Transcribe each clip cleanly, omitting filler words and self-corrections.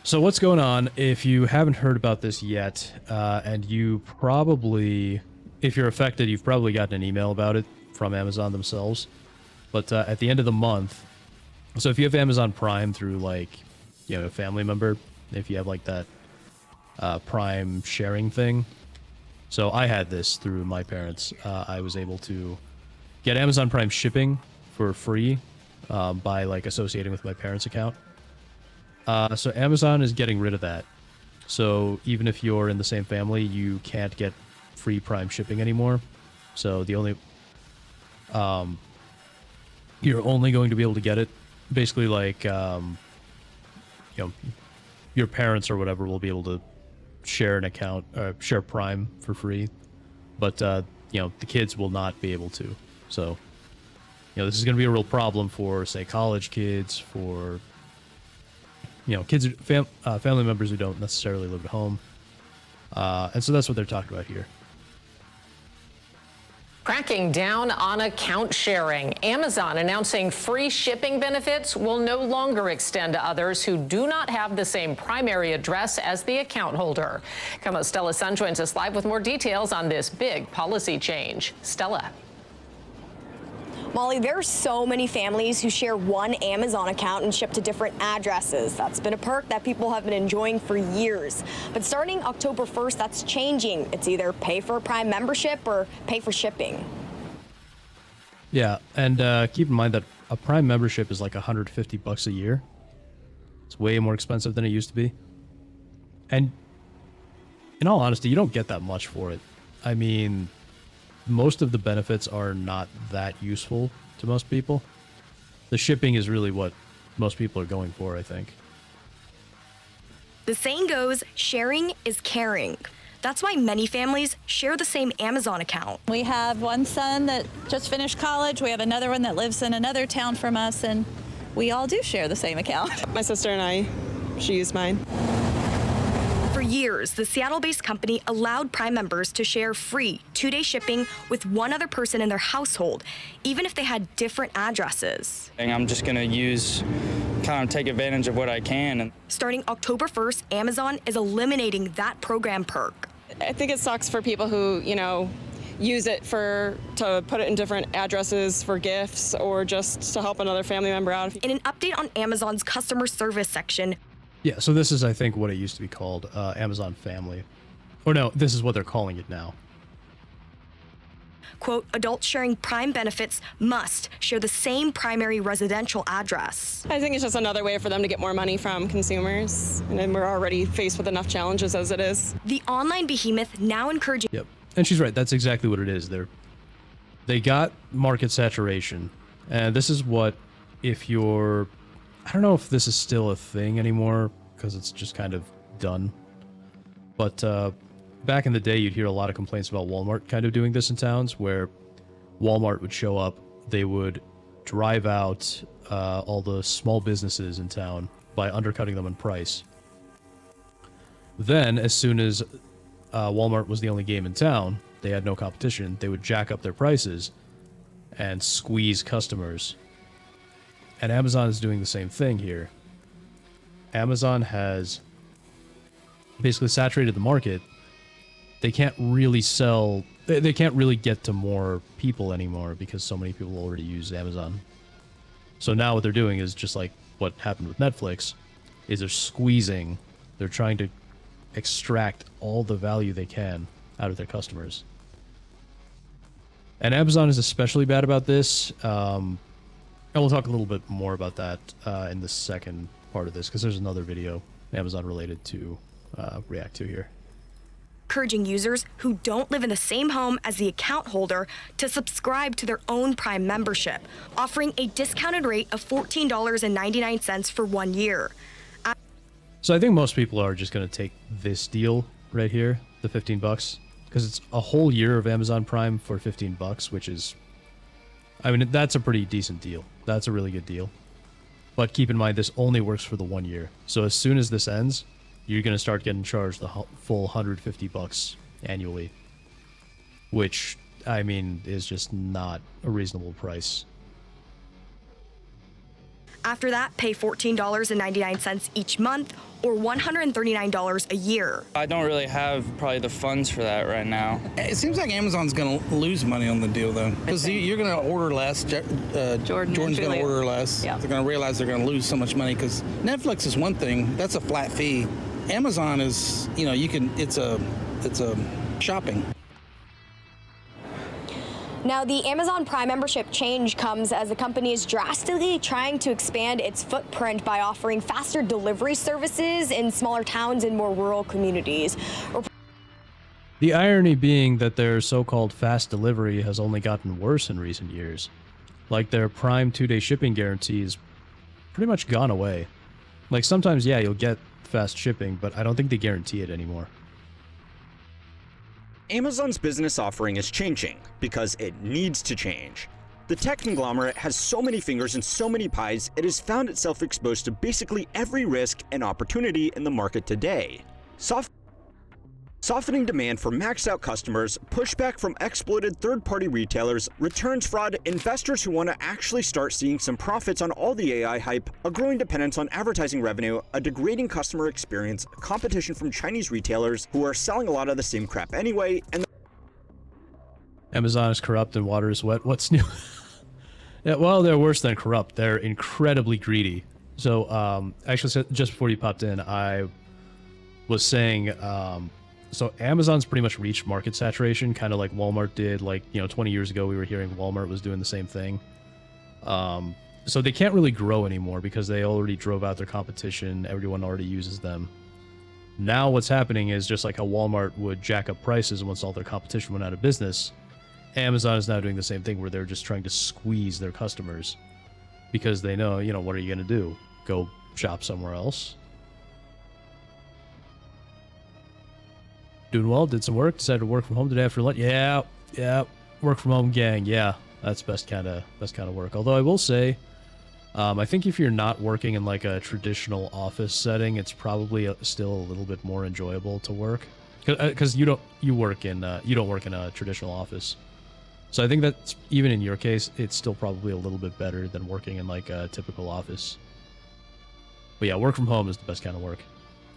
So what's going on? If you haven't heard about this yet, and you probably, if you're affected, you've probably gotten an email about it from Amazon themselves. But at the end of the month, so if you have Amazon Prime through like, a family member, if you have like that Prime sharing thing. So I had this through my parents. I was able to get Amazon Prime shipping for free by like associating with my parents' account. So Amazon is getting rid of that. So even if you're in the same family, you can't get free Prime shipping anymore. So the only, you're only going to be able to get it basically like, your parents or whatever will be able to share an account, share Prime for free, but the kids will not be able to. So, this is going to be a real problem for, say, college kids, for kids, family members who don't necessarily live at home. And so that's what they're talking about here. Cracking down on account sharing. Amazon announcing free shipping benefits will no longer extend to others who do not have the same primary address as the account holder. KOMO's Stella Sun joins us live with more details on this big policy change. Stella. Molly, there are so many families who share one Amazon account and ship to different addresses. That's been a perk that people have been enjoying for years. But starting October 1st, that's changing. It's either pay for a Prime membership or pay for shipping. Yeah, and keep in mind that a Prime membership is like $150 a year. It's way more expensive than it used to be. And in all honesty, you don't get that much for it. I mean, most of the benefits are not that useful to most people. The shipping is really what most people are going for, I think. The saying goes, sharing is caring. That's why many families share the same Amazon account. We have one son that just finished college. We have another one that lives in another town from us, and we all do share the same account. My sister and I, she used mine. For years, the Seattle-based company allowed Prime members to share free 2-day shipping with one other person in their household, even if they had different addresses. I'm just going to take advantage of what I can. Starting October 1st, Amazon is eliminating that program perk. I think it sucks for people who, use it to put it in different addresses for gifts or just to help another family member out. In an update on Amazon's customer service section, yeah, so this is, I think, what it used to be called, Amazon Family. Or no, this is what they're calling it now. quote, adults sharing Prime benefits must share the same primary residential address. I think it's just another way for them to get more money from consumers, and then we're already faced with enough challenges as it is. The online behemoth now encouraging... Yep, and she's right, that's exactly what it is. They got market saturation, and this is what, if you're... I don't know if this is still a thing anymore, because it's just kind of done. But back in the day, you'd hear a lot of complaints about Walmart kind of doing this in towns, where Walmart would show up, they would drive out all the small businesses in town by undercutting them in price. Then, as soon as Walmart was the only game in town, they had no competition, they would jack up their prices and squeeze customers. And Amazon is doing the same thing here. Amazon has basically saturated the market. They can't really sell... They can't really get to more people anymore because so many people already use Amazon. So now what they're doing is just like what happened with Netflix, is they're squeezing, they're trying to extract all the value they can out of their customers. And Amazon is especially bad about this. And we'll talk a little bit more about that in the second part of this, because there's another video Amazon related to react to here. Encouraging users who don't live in the same home as the account holder to subscribe to their own Prime membership, offering a discounted rate of $14.99 for 1 year. So I think most people are just going to take this deal right here, the $15, because it's a whole year of Amazon Prime for $15, which is... I mean, that's a pretty decent deal. That's a really good deal. But keep in mind, this only works for the 1 year. So as soon as this ends, you're going to start getting charged the full $150 annually. Which, I mean, is just not a reasonable price. After that, pay $14.99 each month or $139 a year. I don't really have probably the funds for that right now. It seems like Amazon's going to lose money on the deal, though, because you're going to order less. Jordan's going to order less. Yeah. They're going to realize they're going to lose so much money because Netflix is one thing. That's a flat fee. Amazon is, it's a shopping. Now, the Amazon Prime membership change comes as the company is drastically trying to expand its footprint by offering faster delivery services in smaller towns and more rural communities. The irony being that their so-called fast delivery has only gotten worse in recent years. Like their Prime 2-day shipping guarantee is pretty much gone away. Like sometimes, yeah, you'll get fast shipping, but I don't think they guarantee it anymore. Amazon's business offering is changing because it needs to change. The tech conglomerate has so many fingers and so many pies, it has found itself exposed to basically every risk and opportunity in the market today. Softening demand for maxed out customers, pushback from exploited third-party retailers, returns fraud, investors who want to actually start seeing some profits on all the AI hype, a growing dependence on advertising revenue, a degrading customer experience, competition from Chinese retailers who are selling a lot of the same crap anyway, and Amazon is corrupt and water is wet. What's new? Yeah, well, they're worse than corrupt. They're incredibly greedy. So, actually, just before you popped in, I was saying, so Amazon's pretty much reached market saturation, kind of like Walmart did. Like, 20 years ago, we were hearing Walmart was doing the same thing. So they can't really grow anymore because they already drove out their competition. Everyone already uses them. Now what's happening is just like how Walmart would jack up prices once all their competition went out of business. Amazon is now doing the same thing where they're just trying to squeeze their customers because they know, what are you going to do? Go shop somewhere else? Doing well, did some work, decided to work from home today after lunch. Yeah, work from home gang. Yeah, that's best kind of work. Although I will say, I think if you're not working in like a traditional office setting, it's probably still a little bit more enjoyable to work because you don't work in a traditional office. So I think that's, even in your case, it's still probably a little bit better than working in like a typical office. But yeah, work from home is the best kind of work.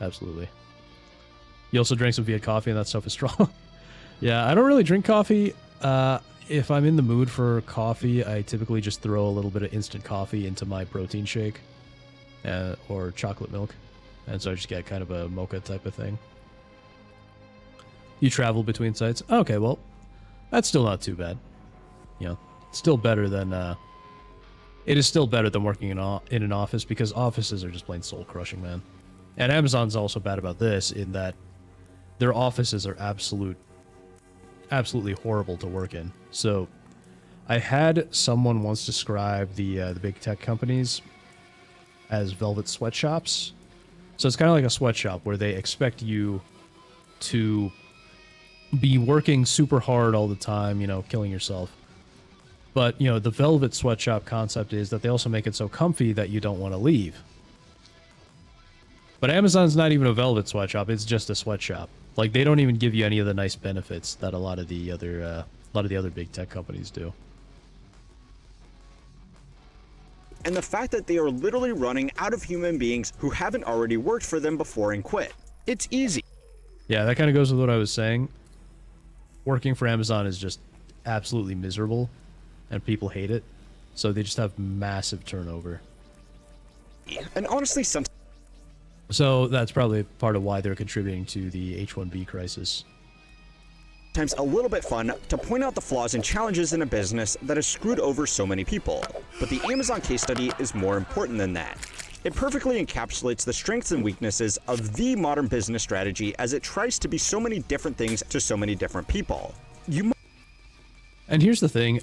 Absolutely. You also drank some Viet coffee and that stuff is strong. Yeah, I don't really drink coffee. If I'm in the mood for coffee, I typically just throw a little bit of instant coffee into my protein shake or chocolate milk. And so I just get kind of a mocha type of thing. You travel between sites? Okay, well, that's still not too bad. Still better than... it is still better than working in an office because offices are just plain soul-crushing, man. And Amazon's also bad about this in that their offices are absolutely horrible to work in. So I had someone once describe the big tech companies as velvet sweatshops. So it's kind of like a sweatshop where they expect you to be working super hard all the time, killing yourself. But, the velvet sweatshop concept is that they also make it so comfy that you don't want to leave. But Amazon's not even a velvet sweatshop, it's just a sweatshop. Like, they don't even give you any of the nice benefits that a lot of the other big tech companies do. and the fact that they are literally running out of human beings who haven't already worked for them before and quit. It's easy. Yeah, that kind of goes with what I was saying. Working for Amazon is just absolutely miserable, and people hate it. So they just have massive turnover. And honestly, sometimes So that's probably part of why they're contributing to the H-1B crisis. a little bit fun to point out the flaws and challenges in a business that has screwed over so many people. But the Amazon case study is more important than that. It perfectly encapsulates the strengths and weaknesses of the modern business strategy as it tries to be so many different things to so many different people. And here's the thing,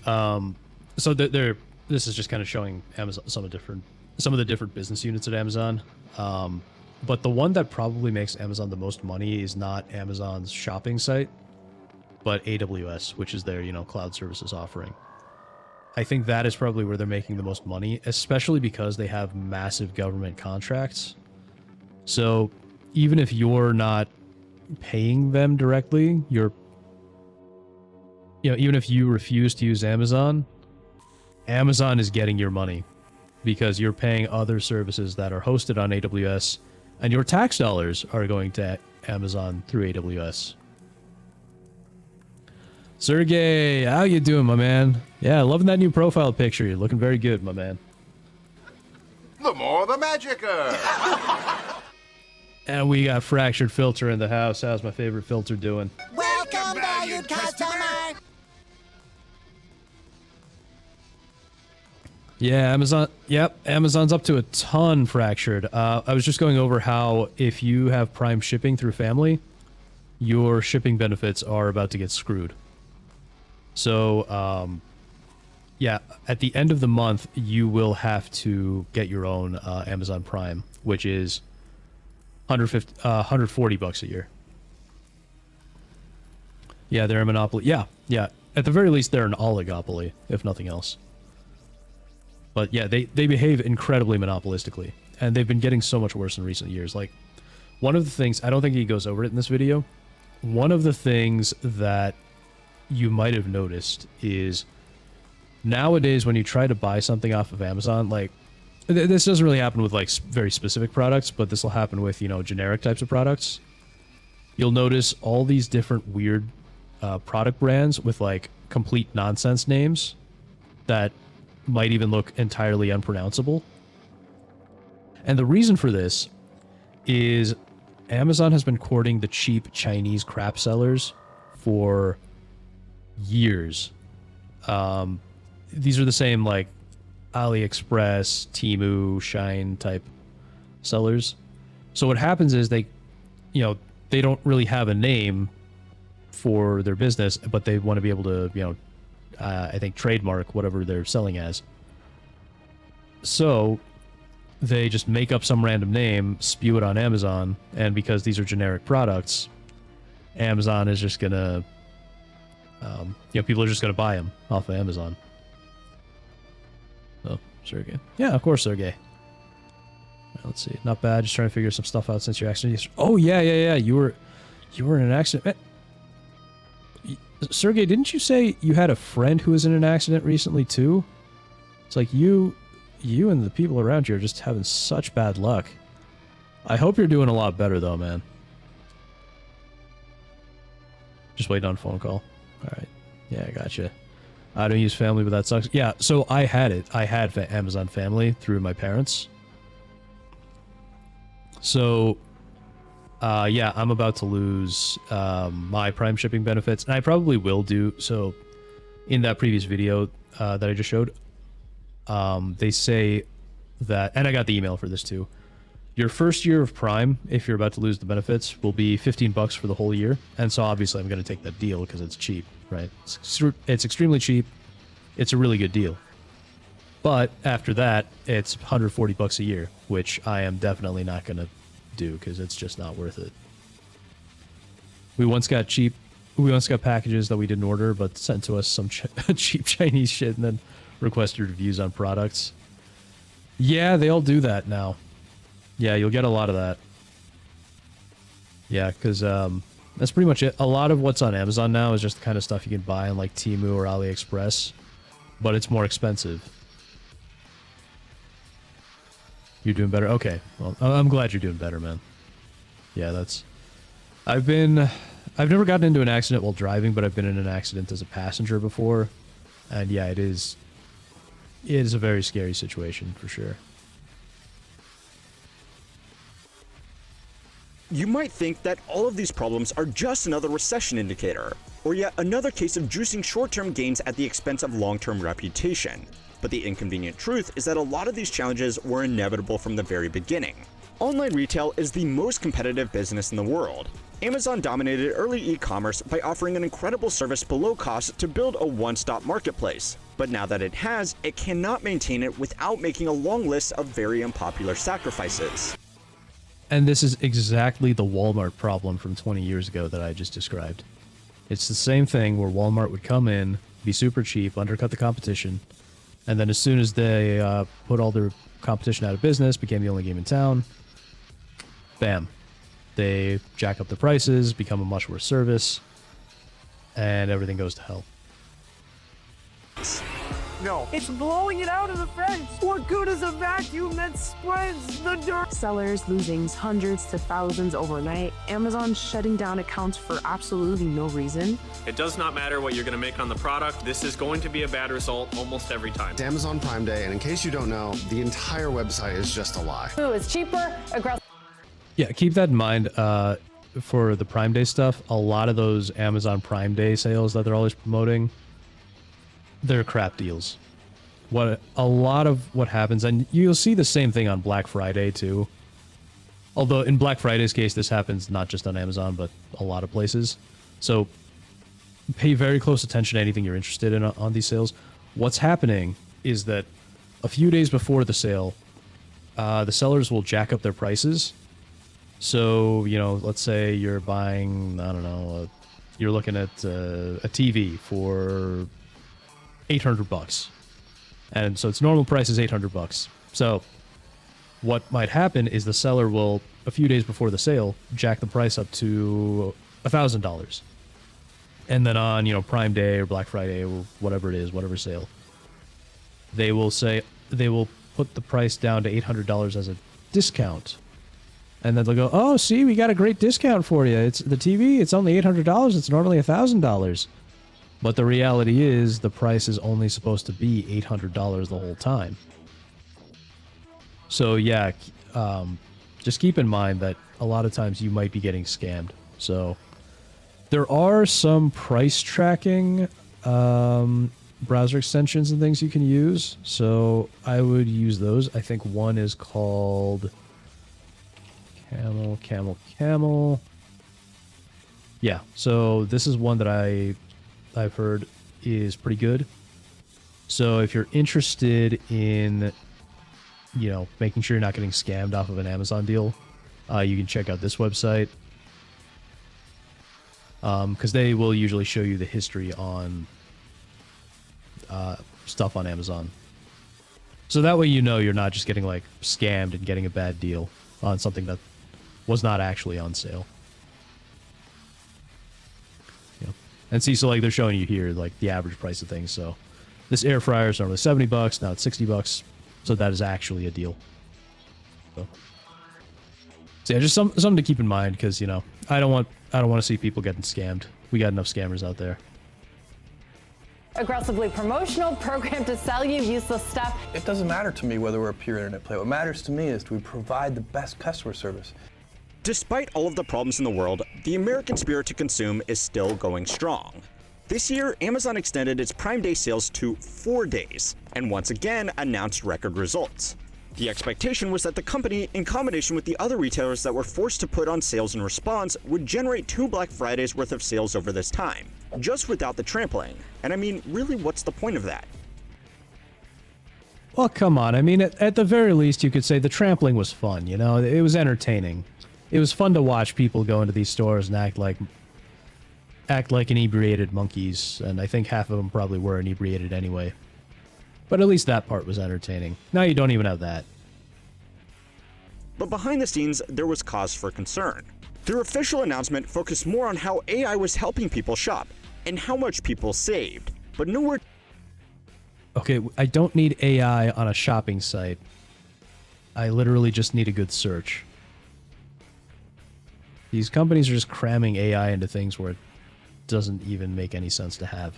so this is just kind of showing Amazon some of the different business units at Amazon. But the one that probably makes Amazon the most money is not Amazon's shopping site, but AWS, which is their, cloud services offering. I think that is probably where they're making the most money, especially because they have massive government contracts. So even if you're not paying them directly, even if you refuse to use Amazon, Amazon is getting your money. because you're paying other services that are hosted on AWS, and your tax dollars are going to Amazon through AWS. Sergey, how you doing, my man? Yeah, loving that new profile picture. You're looking very good, my man. The more the magicer. And we got Fractured Filter in the house. How's my favorite filter doing? Welcome, valued customer. Yeah, Amazon. Yep, Amazon's up to a ton, Fractured. I was just going over how if you have Prime shipping through family, your shipping benefits are about to get screwed. So, yeah, at the end of the month, you will have to get your own Amazon Prime, which is $140 a year. Yeah, they're a monopoly. Yeah. At the very least, they're an oligopoly, if nothing else. But yeah, they behave incredibly monopolistically, and they've been getting so much worse in recent years. Like, one of the things, I don't think he goes over it in this video, one of the things that you might have noticed is nowadays when you try to buy something off of Amazon, like, this doesn't really happen with like very specific products, but this will happen with, you know, generic types of products. You'll notice all these different weird product brands with like complete nonsense names that might even look entirely unpronounceable. And the reason for this is Amazon has been courting the cheap Chinese crap sellers for years. These are the same like AliExpress, Temu, Shine type sellers. So what happens is they don't really have a name for their business, but they want to be able to, I think trademark whatever they're selling as. So they just make up some random name, spew it on Amazon, and because these are generic products, Amazon is just gonna, people are just gonna buy them off of Amazon. Oh, Sergey. Yeah, of course, Sergey. Let's see. Not bad. Just trying to figure some stuff out since your accident yesterday. Oh, yeah. You were in an accident. Sergey, didn't you say you had a friend who was in an accident recently, too? It's like you and the people around you are just having such bad luck. I hope you're doing a lot better, though, man. Just waiting on a phone call. All right. Yeah, I gotcha. I don't use family, but that sucks. Yeah, so I had it. I had Amazon Family through my parents. So, yeah, I'm about to lose my Prime shipping benefits, and I probably will do. So, in that previous video that I just showed, they say that, and I got the email for this too, your first year of Prime, if you're about to lose the benefits, will be $15 for the whole year. And so obviously I'm going to take that deal because it's cheap, right? It's extremely cheap. It's a really good deal. But after that, it's $140 a year, which I am definitely not going to do because it's just not worth it. We once got packages that we didn't order, but sent to us some cheap Chinese shit and then requested reviews on products. Yeah, they all do that now. Yeah, you'll get a lot of that. Yeah, because that's pretty much it. A lot of what's on Amazon now is just the kind of stuff you can buy on like Temu or AliExpress, but it's more expensive. You're doing better? Okay. Well, I'm glad you're doing better, man. Yeah, I've never gotten into an accident while driving, but I've been in an accident as a passenger before. And yeah, it is a very scary situation for sure. You might think that all of these problems are just another recession indicator, or yet another case of juicing short-term gains at the expense of long-term reputation. But the inconvenient truth is that a lot of these challenges were inevitable from the very beginning. Online retail is the most competitive business in the world. Amazon dominated early e-commerce by offering an incredible service below cost to build a one-stop marketplace. But now that it has, it cannot maintain it without making a long list of very unpopular sacrifices. And this is exactly the Walmart problem from 20 years ago that I just described. It's the same thing where Walmart would come in, be super cheap, undercut the competition, and then as soon as they put all their competition out of business, became the only game in town, bam. They jack up the prices, become a much worse service, and everything goes to hell. No. It's blowing it out of the fence. What good is a vacuum that spreads the dirt? Sellers losing hundreds to thousands overnight. Amazon shutting down accounts for absolutely no reason. It does not matter what you're going to make on the product. This is going to be a bad result almost every time. It's Amazon Prime Day, and in case you don't know, the entire website is just a lie. Who is cheaper, aggressive? Yeah, keep that in mind. For the Prime Day stuff, a lot of those Amazon Prime Day sales that they're always promoting, they're crap deals. A lot of what happens, and you'll see the same thing on Black Friday too. Although in Black Friday's case, this happens not just on Amazon, but a lot of places. So pay very close attention to anything you're interested in on these sales. What's happening is that a few days before the sale, the sellers will jack up their prices. So, you know, let's say you're buying, I don't know, you're looking at a TV for $800. And so its normal price is $800. So what might happen is the seller will, a few days before the sale, jack the price up to $1,000. And then on, you know, Prime Day or Black Friday or whatever it is, whatever sale, they will put the price down to $800 as a discount. And then they'll go, oh, see, we got a great discount for you. It's the TV. It's only $800. It's normally $1,000. But the reality is the price is only supposed to be $800 the whole time. So, yeah, just keep in mind that a lot of times you might be getting scammed. So there are some price tracking browser extensions and things you can use. So I would use those. I think one is called... Camel. Yeah, so this is one that I've heard is pretty good. So if you're interested in, you know, making sure you're not getting scammed off of an Amazon deal, you can check out this website. Because they will usually show you the history on stuff on Amazon. So that way you know you're not just getting, like, scammed and getting a bad deal on something that was not actually on sale. Yeah. And see, so like they're showing you here like the average price of things. So this air fryer is normally $70, now it's $60. So that is actually a deal. So yeah, just something to keep in mind, because you know I don't want to see people getting scammed. We got enough scammers out there. Aggressively promotional program to sell you useless stuff. It doesn't matter to me whether we're a pure internet play. What matters to me is do we provide the best customer service. Despite all of the problems in the world, the American spirit to consume is still going strong. This year, Amazon extended its Prime Day sales to 4 days, and once again announced record results. The expectation was that the company, in combination with the other retailers that were forced to put on sales in response, would generate 2 Black Fridays worth of sales over this time, just without the trampling. And I mean, really, what's the point of that? Well, come on. I mean, at the very least, you could say the trampling was fun, you know? It was entertaining. It was fun to watch people go into these stores and act like inebriated monkeys, and I think half of them probably were inebriated anyway. But at least that part was entertaining. Now you don't even have that. But behind the scenes, there was cause for concern. Their official announcement focused more on how AI was helping people shop, and how much people saved, but nowhere... Okay, I don't need AI on a shopping site. I literally just need a good search. These companies are just cramming AI into things where it doesn't even make any sense to have.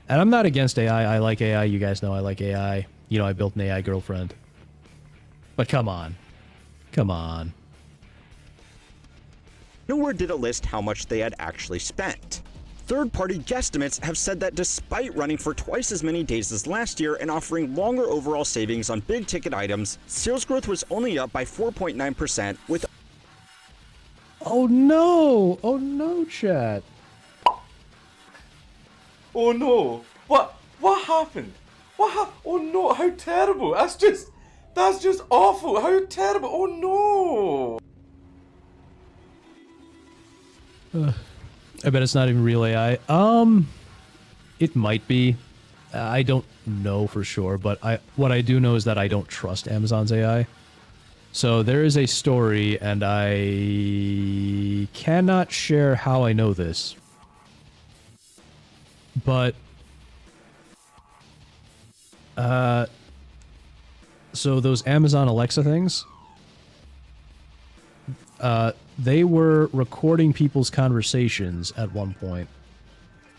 And I'm not against AI. I like AI. You guys know I like AI. You know, I built an AI girlfriend. But come on. Come on. Nowhere did it list how much they had actually spent. Third-party guesstimates have said that despite running for twice as many days as last year and offering longer overall savings on big-ticket items, sales growth was only up by 4.9%, with... Oh no! Oh no, chat. Oh no! What happened? Oh no! How terrible! That's just awful! How terrible! Oh no! I bet it's not even real AI. It might be. I don't know for sure, but what I do know is that I don't trust Amazon's AI. So there is a story, and I cannot share how I know this, but So those Amazon Alexa things, they were recording people's conversations at one point,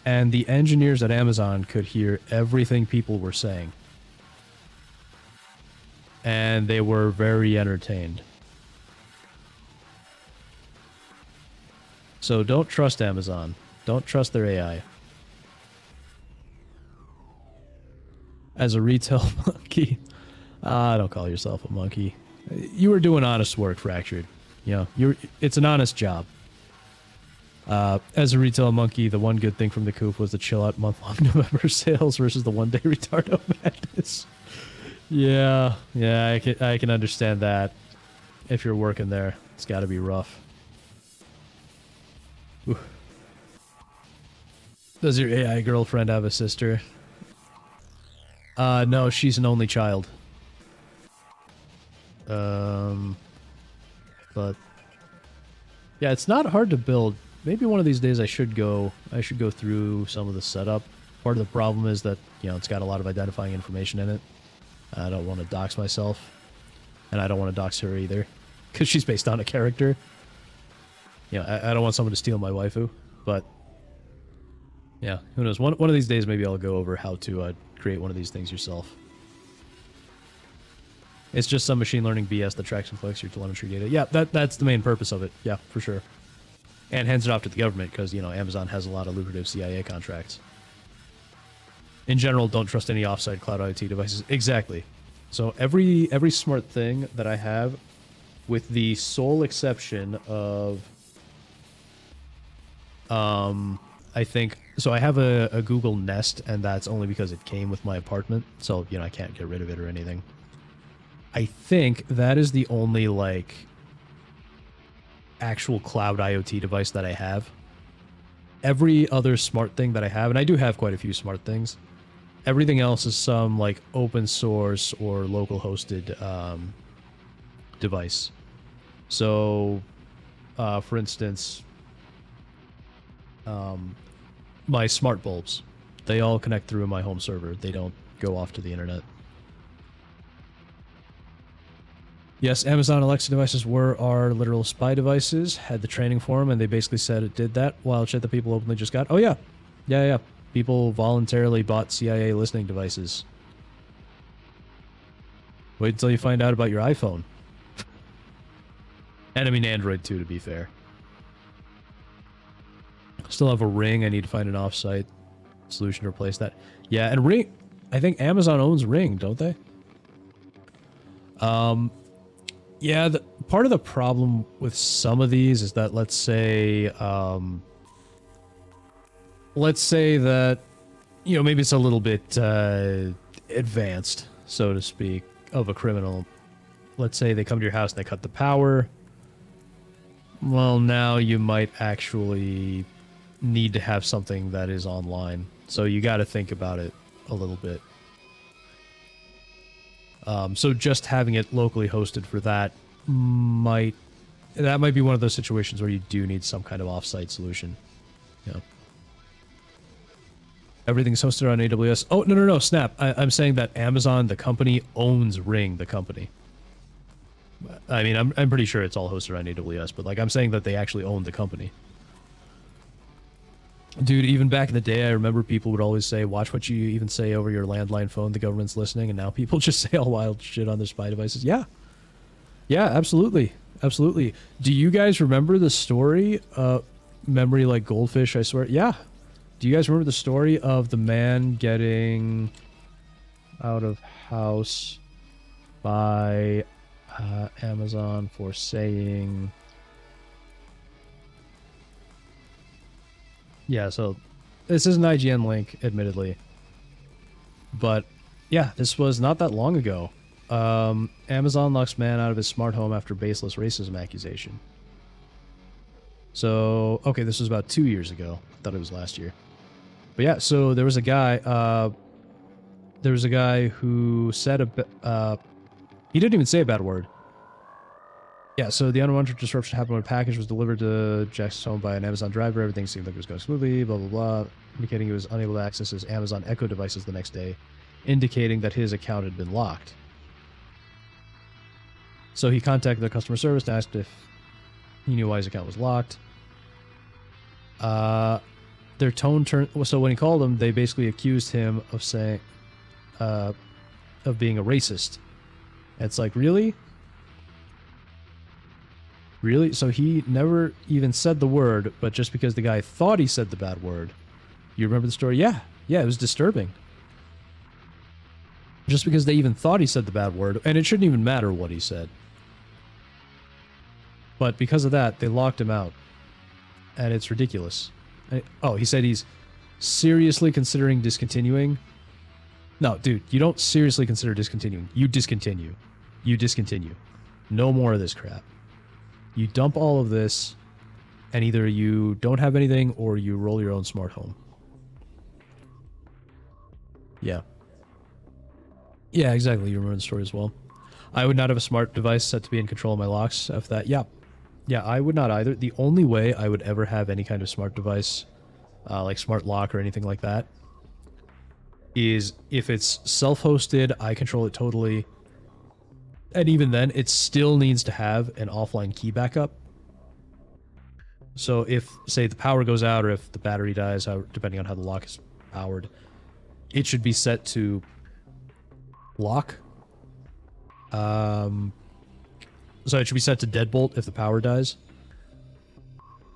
and the engineers at Amazon could hear everything people were saying. And they were very entertained. So don't trust Amazon. Don't trust their AI. As a retail monkey, don't call yourself a monkey. You were doing honest work, Fractured. You know, it's an honest job. As a retail monkey, the one good thing from the coop was the chill out month-long November sales versus the one-day retardo madness. Yeah, I can understand that. If you're working there, it's got to be rough. Ooh. Does your AI girlfriend have a sister? No, she's an only child. But yeah, it's not hard to build. Maybe one of these days I should go through some of the setup. Part of the problem is that, you know, it's got a lot of identifying information in it. I don't want to dox myself, and I don't want to dox her either, because she's based on a character. You know, I don't want someone to steal my waifu, but yeah, who knows? One of these days, maybe I'll go over how to create one of these things yourself. It's just some machine learning BS that tracks and collects your telemetry data. Yeah, that's the main purpose of it. Yeah, for sure. And hands it off to the government because, you know, Amazon has a lot of lucrative CIA contracts. In general, don't trust any offsite cloud IoT devices. Exactly. So every smart thing that I have, with the sole exception of, I think, so I have a Google Nest, and that's only because it came with my apartment. So, you know, I can't get rid of it or anything. I think that is the only, like, actual cloud IoT device that I have. Every other smart thing that I have, and I do have quite a few smart things, everything else is some, like, open source or local hosted device. So, for instance, my smart bulbs, they all connect through my home server. They don't go off to the internet. Yes, Amazon Alexa devices were our literal spy devices, had the training for them, and they basically said it did that, while shit that people openly just got. Oh, yeah. Yeah. People voluntarily bought CIA listening devices. Wait until you find out about your iPhone. And I mean Android, too, to be fair. Still have a Ring. I need to find an off-site solution to replace that. Yeah, and Ring... I think Amazon owns Ring, don't they? Yeah, part of the problem with some of these is that, let's say that, you know, maybe it's a little bit advanced, so to speak, of a criminal. Let's say they come to your house and they cut the power. Well, now you might actually need to have something that is online. So you got to think about it a little bit. So just having it locally hosted for that might be one of those situations where you do need some kind of offsite solution. Yeah. Everything's hosted on AWS. Oh, no, snap. I'm saying that Amazon, the company, owns Ring, the company. I mean, I'm pretty sure it's all hosted on AWS, but, like, I'm saying that they actually own the company. Dude, even back in the day, I remember people would always say, watch what you even say over your landline phone, the government's listening, and now people just say all wild shit on their spy devices. Yeah. Yeah, absolutely. Absolutely. Do you guys remember the story? Memory like goldfish, I swear. Yeah. Do you guys remember the story of the man getting out of house by Amazon for saying... Yeah, so this is an IGN link, admittedly. But yeah, this was not that long ago. Amazon locks man out of his smart home after baseless racism accusation. So, okay, this was about 2 years ago. I thought it was last year. But yeah, so there was a guy, who said he didn't even say a bad word. Yeah, so the unwanted disruption happened when a package was delivered to Jackson's home by an Amazon driver. Everything seemed like it was going smoothly, blah, blah, blah, indicating he was unable to access his Amazon Echo devices the next day. indicating that his account had been locked. So he contacted the customer service and asked if he knew why his account was locked. Their tone turned... So when he called them, they basically accused him of saying... of being a racist. And it's like, really? Really? So he never even said the word, but just because the guy thought he said the bad word. You remember the story? Yeah. Yeah, it was disturbing. Just because they even thought he said the bad word, and it shouldn't even matter what he said. But because of that, they locked him out. And it's ridiculous. Oh, he said he's seriously considering discontinuing. No, dude, you don't seriously consider discontinuing. You discontinue. You discontinue. No more of this crap. You dump all of this, and either you don't have anything or you roll your own smart home. Yeah. Yeah, exactly. You remember the story as well. I would not have a smart device set to be in control of my locks after that. Yeah. Yeah, I would not either. The only way I would ever have any kind of smart device, like smart lock or anything like that, is if it's self-hosted, I control it totally. And even then, it still needs to have an offline key backup. So if, say, the power goes out or if the battery dies, depending on how the lock is powered, it should be set to lock. So it should be set to deadbolt if the power dies.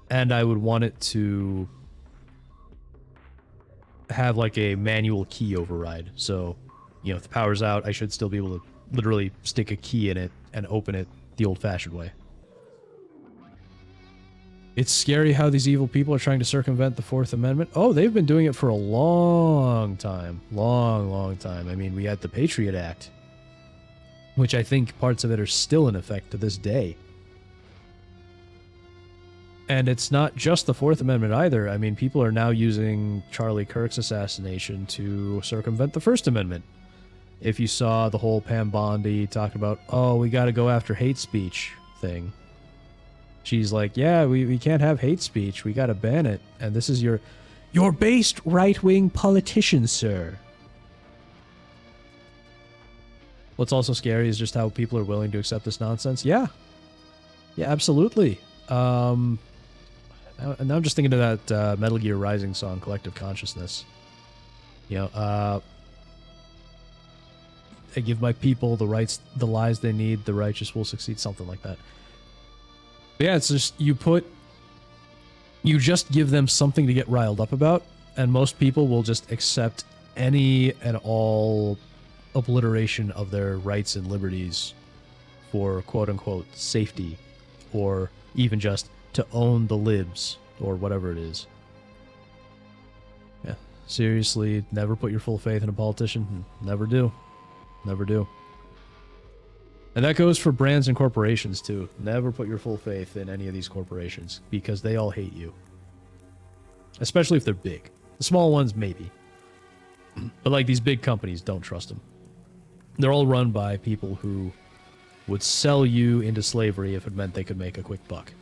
And I would want it to have like a manual key override. So, you know, if the power's out, I should still be able to literally stick a key in it and open it the old-fashioned way. It's scary how these evil people are trying to circumvent the Fourth Amendment. Oh, they've been doing it for a long time. Long time. I mean, we had the Patriot Act, which I think parts of it are still in effect to this day. And it's not just the Fourth Amendment either. I mean, people are now using Charlie Kirk's assassination to circumvent the First Amendment. If you saw the whole Pam Bondi talking about, oh, we got to go after hate speech thing. She's like, yeah, we can't have hate speech. We got to ban it. And this is your based right-wing politician, sir. What's also scary is just how people are willing to accept this nonsense. Yeah. Yeah, absolutely. And now I'm just thinking of that Metal Gear Rising song, Collective Consciousness. You know, I give my people the lies they need, the righteous will succeed, something like that. But yeah, it's just, you just give them something to get riled up about, and most people will just accept any and all obliteration of their rights and liberties for quote-unquote safety, or even just to own the libs, or whatever it is. Yeah, seriously, never put your full faith in a politician. Never do. Never do. And that goes for brands and corporations too. Never put your full faith in any of these corporations, because they all hate you. Especially if they're big. The small ones, maybe. But like these big companies, don't trust them. They're all run by people who would sell you into slavery if it meant they could make a quick buck.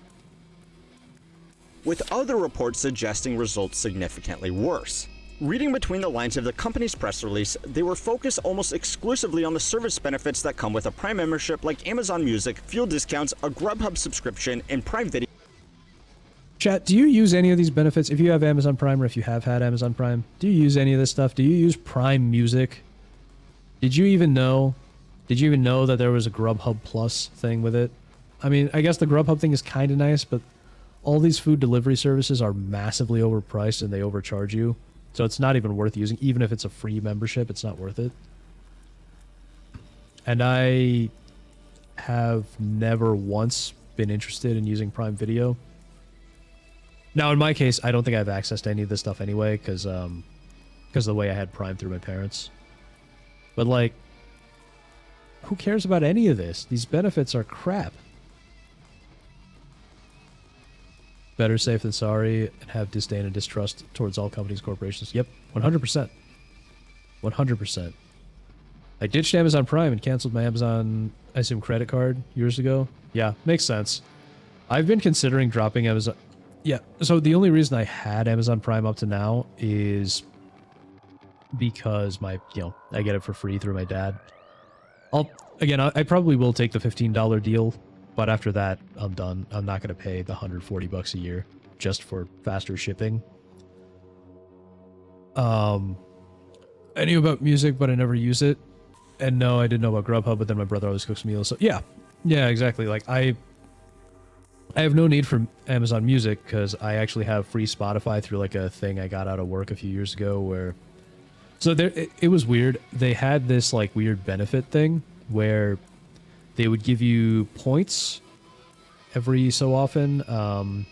With other reports suggesting results significantly worse. Reading between the lines of the company's press release, they were focused almost exclusively on the service benefits that come with a Prime membership like Amazon Music, fuel discounts, a Grubhub subscription, and Prime Video. Chat, do you use any of these benefits? If you have Amazon Prime or if you have had Amazon Prime, do you use any of this stuff? Do you use Prime Music? Did you even know that there was a Grubhub Plus thing with it? I mean, I guess the Grubhub thing is kind of nice, but all these food delivery services are massively overpriced and they overcharge you. So it's not even worth using. Even if it's a free membership, it's not worth it. And I have never once been interested in using Prime Video. Now, in my case, I don't think I have access to any of this stuff anyway, because of the way I had Prime through my parents. But, like, who cares about any of this? These benefits are crap. Better safe than sorry, and have disdain and distrust towards all companies, corporations. Yep, 100%. 100%. I ditched Amazon Prime and canceled my Amazon, I assume, credit card years ago. Yeah, makes sense. I've been considering dropping Amazon. Yeah, so the only reason I had Amazon Prime up to now is because I get it for free through my dad. I probably will take the $15 deal, but after that, I'm done. I'm not going to pay the $140 a year just for faster shipping. I knew about music, but I never use it. And no, I didn't know about Grubhub, but then my brother always cooks meals. So yeah, exactly. Like I have no need for Amazon Music because I actually have free Spotify through like a thing I got out of work a few years ago where... So it was weird. They had this like weird benefit thing where they would give you points every so often.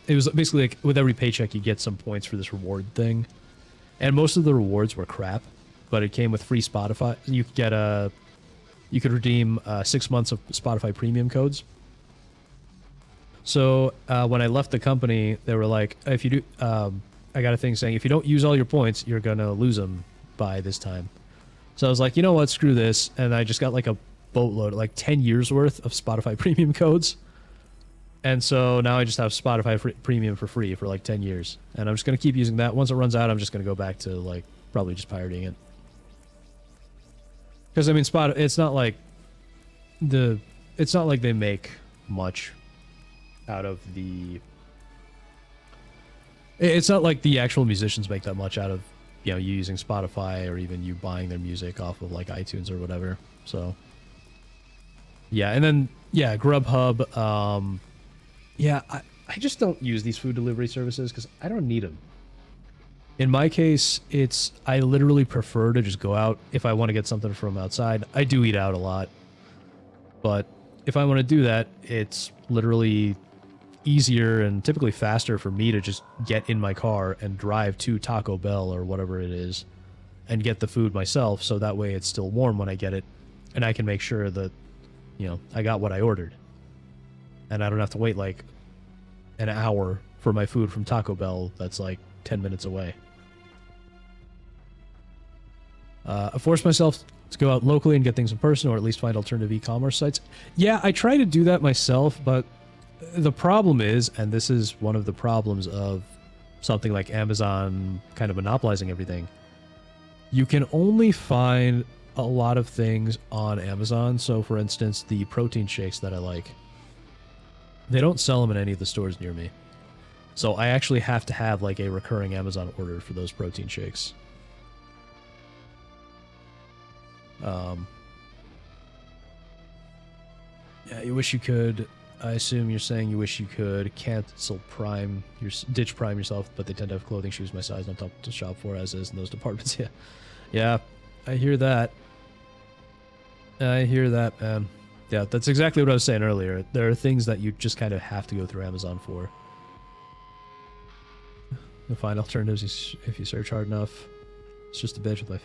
It was basically like with every paycheck you get some points for this reward thing. And most of the rewards were crap, but it came with free Spotify. You could redeem 6 months of Spotify premium codes. So when I left the company, they were like, if you do, I got a thing saying, if you don't use all your points, you're going to lose them by this time. So I was like, you know what, screw this. And I just got like a boatload, like 10 years worth of Spotify premium codes. And so now I just have Spotify premium for free for like 10 years. And I'm just going to keep using that. Once it runs out, I'm just going to go back to like probably just pirating it. Because I mean, it's not like they make much out of the... It's not like the actual musicians make that much out of, you using Spotify or even you buying their music off of like iTunes or whatever. So yeah, and then Grubhub. I just don't use these food delivery services because I don't need them. In my case, I literally prefer to just go out if I want to get something from outside. I do eat out a lot, but if I want to do that, it's literally easier and typically faster for me to just get in my car and drive to Taco Bell or whatever it is and get the food myself, so that way it's still warm when I get it and I can make sure that I got what I ordered and I don't have to wait like an hour for my food from Taco Bell that's like 10 minutes away. I forced myself to go out locally and get things in person, or at least find alternative e-commerce sites. Yeah, I try to do that myself, but the problem is, and this is one of the problems of something like Amazon kind of monopolizing everything, you can only find a lot of things on Amazon. So for instance, the protein shakes that I like, they don't sell them in any of the stores near me. So I actually have to have like a recurring Amazon order for those protein shakes. Yeah, you wish you could... I assume you're saying you wish you could cancel Prime, ditch Prime yourself, but they tend to have clothing, shoes my size, not tough to shop for as is in those departments. Yeah, I hear that. Man. Yeah, that's exactly what I was saying earlier. There are things that you just kind of have to go through Amazon for. You'll find alternatives if you search hard enough. It's just a bitch with my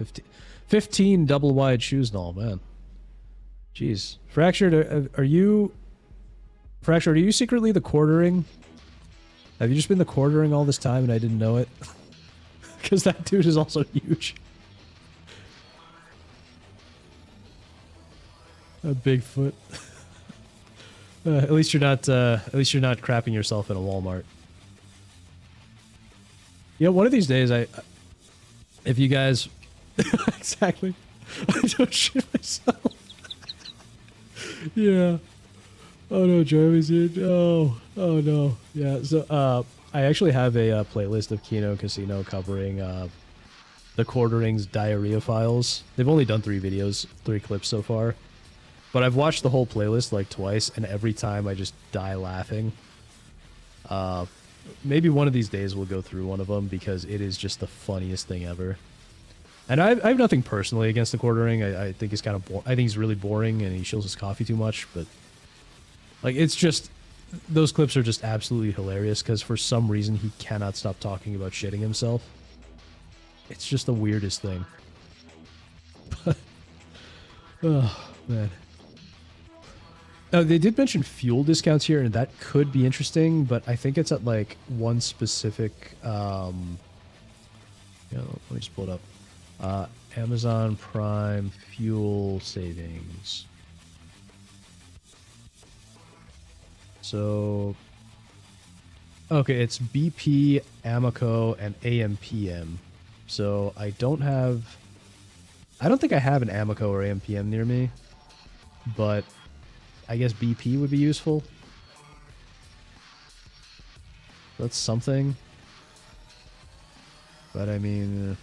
15 double wide shoes and all, man. Jeez. Fractured, are you secretly the quartering? Have you just been the quartering all this time and I didn't know it? Because that dude is also huge. A Bigfoot. At least you're not crapping yourself in a Walmart. Yeah, one of these days, if you guys, exactly, I don't shit myself. Yeah. Oh no, Jeremy's here. Oh no. Yeah. So, I actually have a playlist of Kino Casino covering the Quartering's diarrhea files. They've only done 3 clips so far, but I've watched the whole playlist like twice, and every time I just die laughing. Maybe one of these days we'll go through one of them because it is just the funniest thing ever. And I have nothing personally against the Quartering. I think he's kind of I think he's really boring and he shills his coffee too much, but like it's just those clips are just absolutely hilarious because for some reason he cannot stop talking about shitting himself. It's just the weirdest thing. But oh man. Oh, they did mention fuel discounts here, and that could be interesting, but I think it's at like one specific yeah, let me just pull it up. Amazon Prime fuel savings. So okay, it's BP, Amoco, and AMPM. So I don't think I have an Amoco or AMPM near me, but I guess BP would be useful. That's something. But I mean,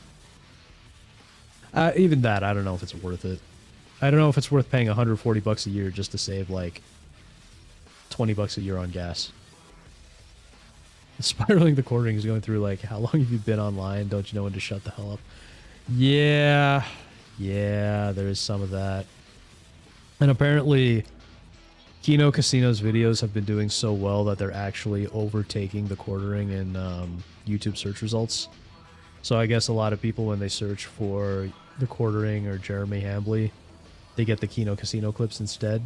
even that, I don't know if it's worth it. I don't know if it's worth paying $140 a year just to save like $20 a year on gas. Spiraling the quartering is going through like, how long have you been online? Don't you know when to shut the hell up? Yeah, there is some of that. And apparently, Kino Casino's videos have been doing so well that they're actually overtaking the quartering in YouTube search results. So I guess a lot of people, when they search for the quartering or Jeremy Hambley, they get the Kino Casino clips instead.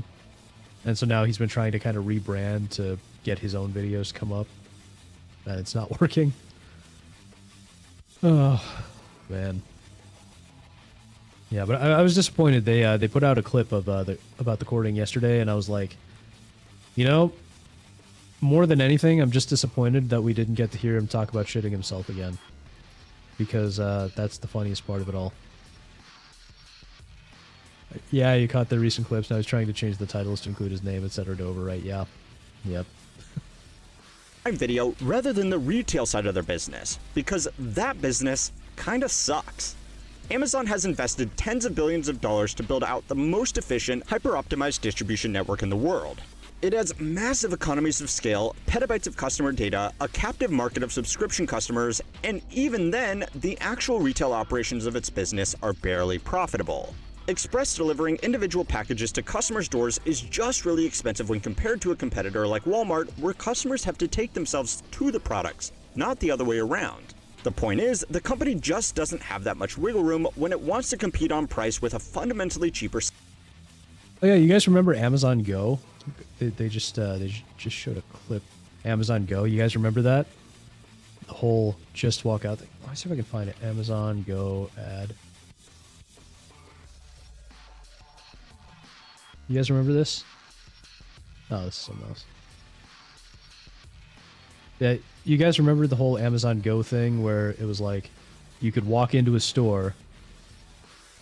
And so now he's been trying to kind of rebrand to get his own videos to come up. And it's not working. Oh, man. Yeah, but I was disappointed. They put out a clip of about the quartering yesterday, and I was like, you know, more than anything, I'm just disappointed that we didn't get to hear him talk about shitting himself again. Because that's the funniest part of it all. Yeah, you caught the recent clips, and I was trying to change the titles to include his name, etc. to overwrite. Yeah. Yep. Video rather than the retail side of their business, because that business kind of sucks. Amazon has invested tens of billions of dollars to build out the most efficient, hyper-optimized distribution network in the world. It has massive economies of scale, petabytes of customer data, a captive market of subscription customers, and even then, the actual retail operations of its business are barely profitable. Express delivering individual packages to customers' doors is just really expensive when compared to a competitor like Walmart, where customers have to take themselves to the products, not the other way around. The point is, the company just doesn't have that much wiggle room when it wants to compete on price with a fundamentally cheaper. Oh yeah, you guys remember Amazon Go? They just showed a clip. Amazon Go, you guys remember that? The whole just walk out thing. Let me see if I can find it. Amazon Go ad. You guys remember this? Oh, this is something else. Yeah, you guys remember the whole Amazon Go thing where it was like you could walk into a store.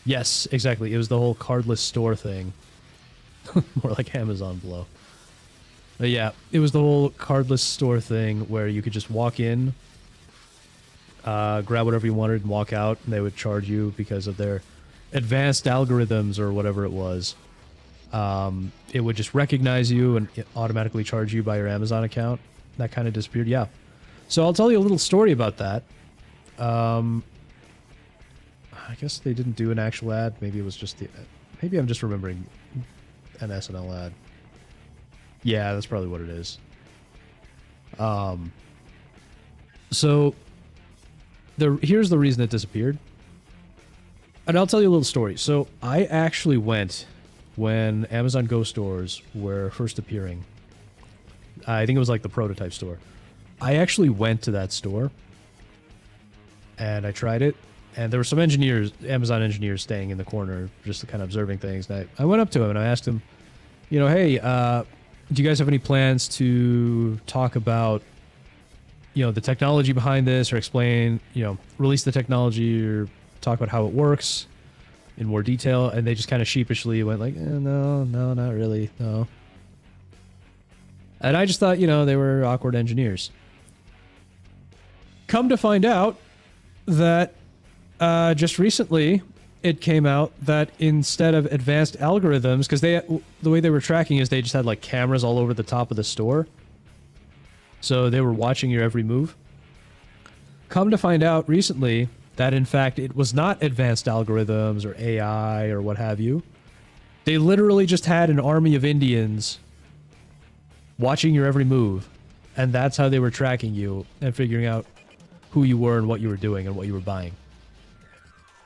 Yes, exactly. It was the whole cardless store thing. More like Amazon Blow. But yeah, it was the whole cardless store thing where you could just walk in, grab whatever you wanted and walk out, and they would charge you because of their advanced algorithms or whatever it was. It would just recognize you and automatically charge you by your Amazon account. That kind of disappeared. Yeah. So I'll tell you a little story about that. I guess they didn't do an actual ad. Maybe it was just maybe I'm just remembering an SNL ad. Yeah, that's probably what it is. So here's the reason it disappeared. And I'll tell you a little story. So I actually went when Amazon Go stores were first appearing. I think it was like the prototype store. I actually went to that store and I tried it, and there were some engineers, Amazon engineers, staying in the corner just kind of observing things. And I went up to him and I asked him, you know, hey, do you guys have any plans to talk about, you know, the technology behind this, or explain, you know, release the technology or talk about how it works in more detail? And they just kind of sheepishly went like, no, not really, no. And I just thought, you know, they were awkward engineers. Come to find out that just recently it came out that instead of advanced algorithms, because the way they were tracking is they just had like cameras all over the top of the store. So they were watching your every move. Come to find out recently that in fact it was not advanced algorithms or AI or what have you. They literally just had an army of Indians watching your every move, and that's how they were tracking you and figuring out who you were and what you were doing and what you were buying.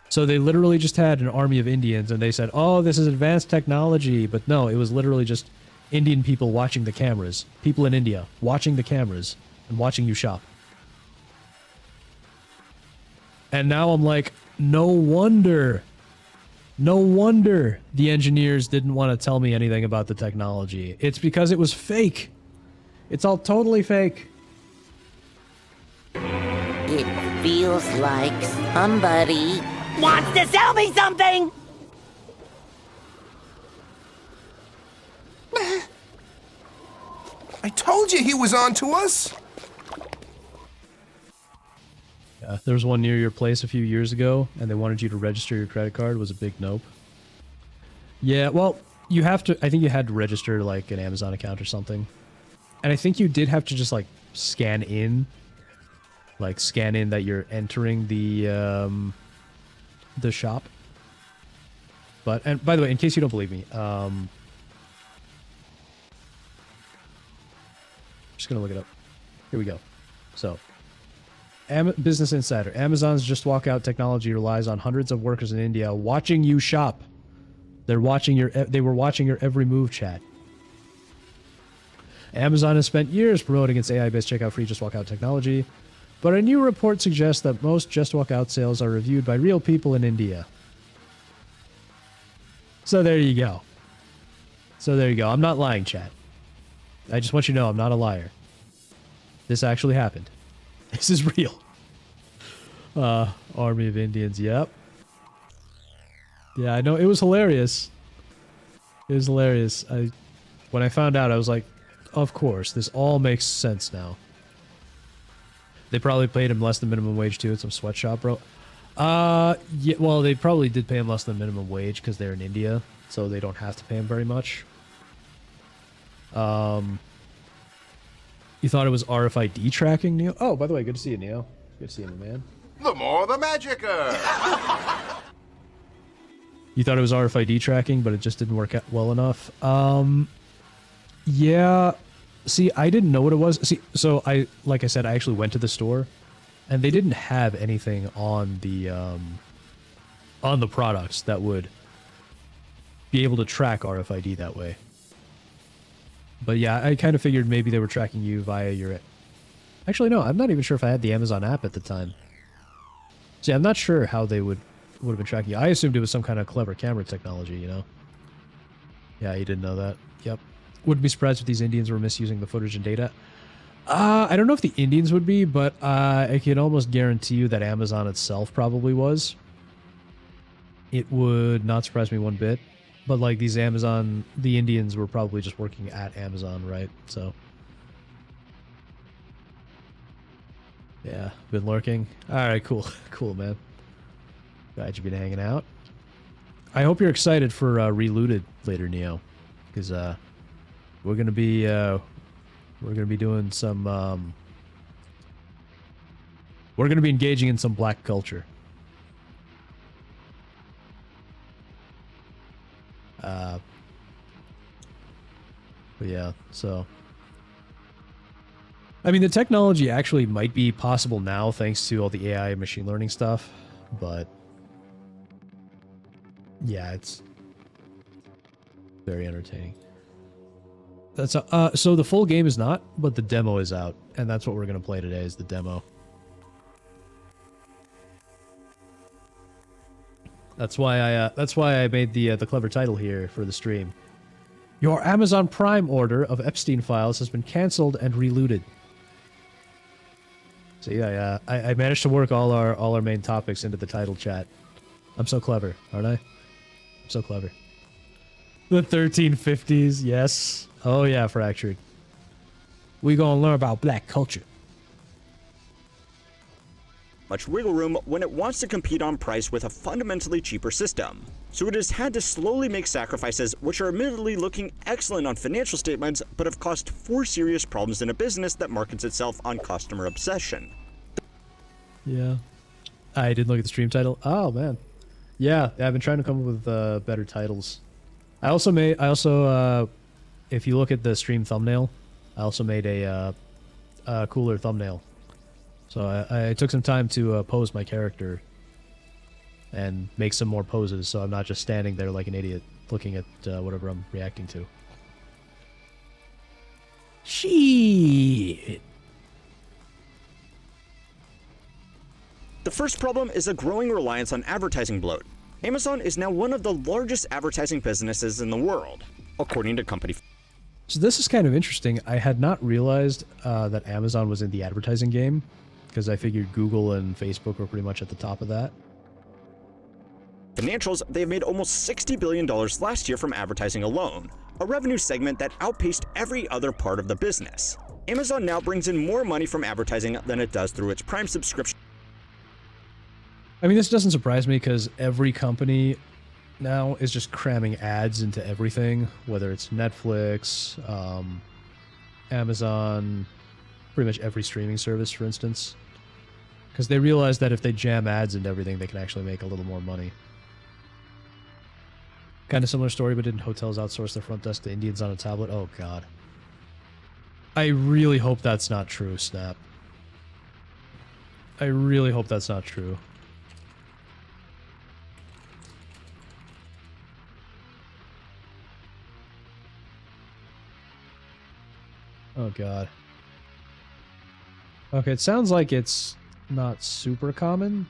So they literally just had an army of Indians, and they said, oh, this is advanced technology. But no, it was literally just Indian people watching the cameras. People in India watching the cameras and watching you shop. And now I'm like, no wonder the engineers didn't want to tell me anything about the technology. It's because it was fake. It's all totally fake. It's Feels like somebody Wants to sell me something! I told you he was on to us! Yeah, there was one near your place a few years ago, and they wanted you to register your credit card. It was a big nope. Yeah, well, you have to... I think you had to register, like, an Amazon account or something. And I think you did have to just, like, scan in. Like, scan in that you're entering the shop. But, and by the way, in case you don't believe me, just gonna look it up. Here we go. So, Business Insider. Amazon's Just Walk Out technology relies on hundreds of workers in India watching you shop. They were watching your every move, chat. Amazon has spent years promoting its AI-based checkout free Just Walk Out technology, but a new report suggests that most Just Walk Out sales are reviewed by real people in India. So there you go. I'm not lying, chat. I just want you to know I'm not a liar. This actually happened. This is real. Army of Indians, yep. Yeah, I know, it was hilarious. It was hilarious. When I found out, I was like, of course, this all makes sense now. They probably paid him less than minimum wage too at some sweatshop, bro. Yeah, well, they probably did pay him less than minimum wage because they're in India, so they don't have to pay him very much. You thought it was RFID tracking, Neo? Oh, by the way, good to see you, Neo. Good to see you, my man. The more the magicer. You thought it was RFID tracking, but it just didn't work out well enough. Yeah. See, I didn't know what it was. See, so like I said, I actually went to the store, and they didn't have anything on the products that would be able to track RFID that way. But yeah, I kind of figured maybe they were tracking you via your... Actually, no, I'm not even sure if I had the Amazon app at the time. See, I'm not sure how they would have been tracking you. I assumed it was some kind of clever camera technology, you know? Yeah, you didn't know that. Yep. Wouldn't be surprised if these Indians were misusing the footage and data. I don't know if the Indians would be, but I can almost guarantee you that Amazon itself probably was. It would not surprise me one bit. But like these the Indians were probably just working at Amazon, right? So, yeah, been lurking. All right, cool, cool, man. Glad you've been hanging out. I hope you're excited for Relooted later, Neo, because we're gonna be doing some we're gonna be engaging in some black culture. But yeah, so I mean, the technology actually might be possible now thanks to all the AI and machine learning stuff, but yeah, it's very entertaining. That's so the full game is not, but the demo is out, and that's what we're gonna play today is the demo. That's why I made the clever title here for the stream. Your Amazon Prime order of Epstein files has been canceled and relooted. See, I managed to work all our main topics into the title chat. I'm so clever, aren't I? I'm so clever. The 1350s, yes. Oh yeah, Fractured. We gonna learn about black culture. Much wiggle room when it wants to compete on price with a fundamentally cheaper system. So it has had to slowly make sacrifices which are admittedly looking excellent on financial statements, but have caused 4 serious problems in a business that markets itself on customer obsession. Yeah. I didn't look at the stream title. Oh man. Yeah, I've been trying to come up with better titles. I also if you look at the stream thumbnail, I also made a cooler thumbnail. So I took some time to pose my character and make some more poses, so I'm not just standing there like an idiot looking at whatever I'm reacting to. Shit. The first problem is a growing reliance on advertising bloat. Amazon is now one of the largest advertising businesses in the world, according to company. So this is kind of interesting. I had not realized that Amazon was in the advertising game. because I figured Google and Facebook were pretty much at the top of that. Financials, they have made almost $60 billion last year from advertising alone, a revenue segment that outpaced every other part of the business. Amazon now brings in more money from advertising than it does through its Prime subscription. I mean, this doesn't surprise me because every company now is just cramming ads into everything, whether it's Netflix, Amazon, pretty much every streaming service, for instance. Because they realize that if they jam ads into everything, they can actually make a little more money. Kind of similar story, but didn't hotels outsource their front desk to Indians on a tablet? Oh, God. I really hope that's not true, Snap. I really hope that's not true. Oh, God. Okay, it sounds like it's not super common.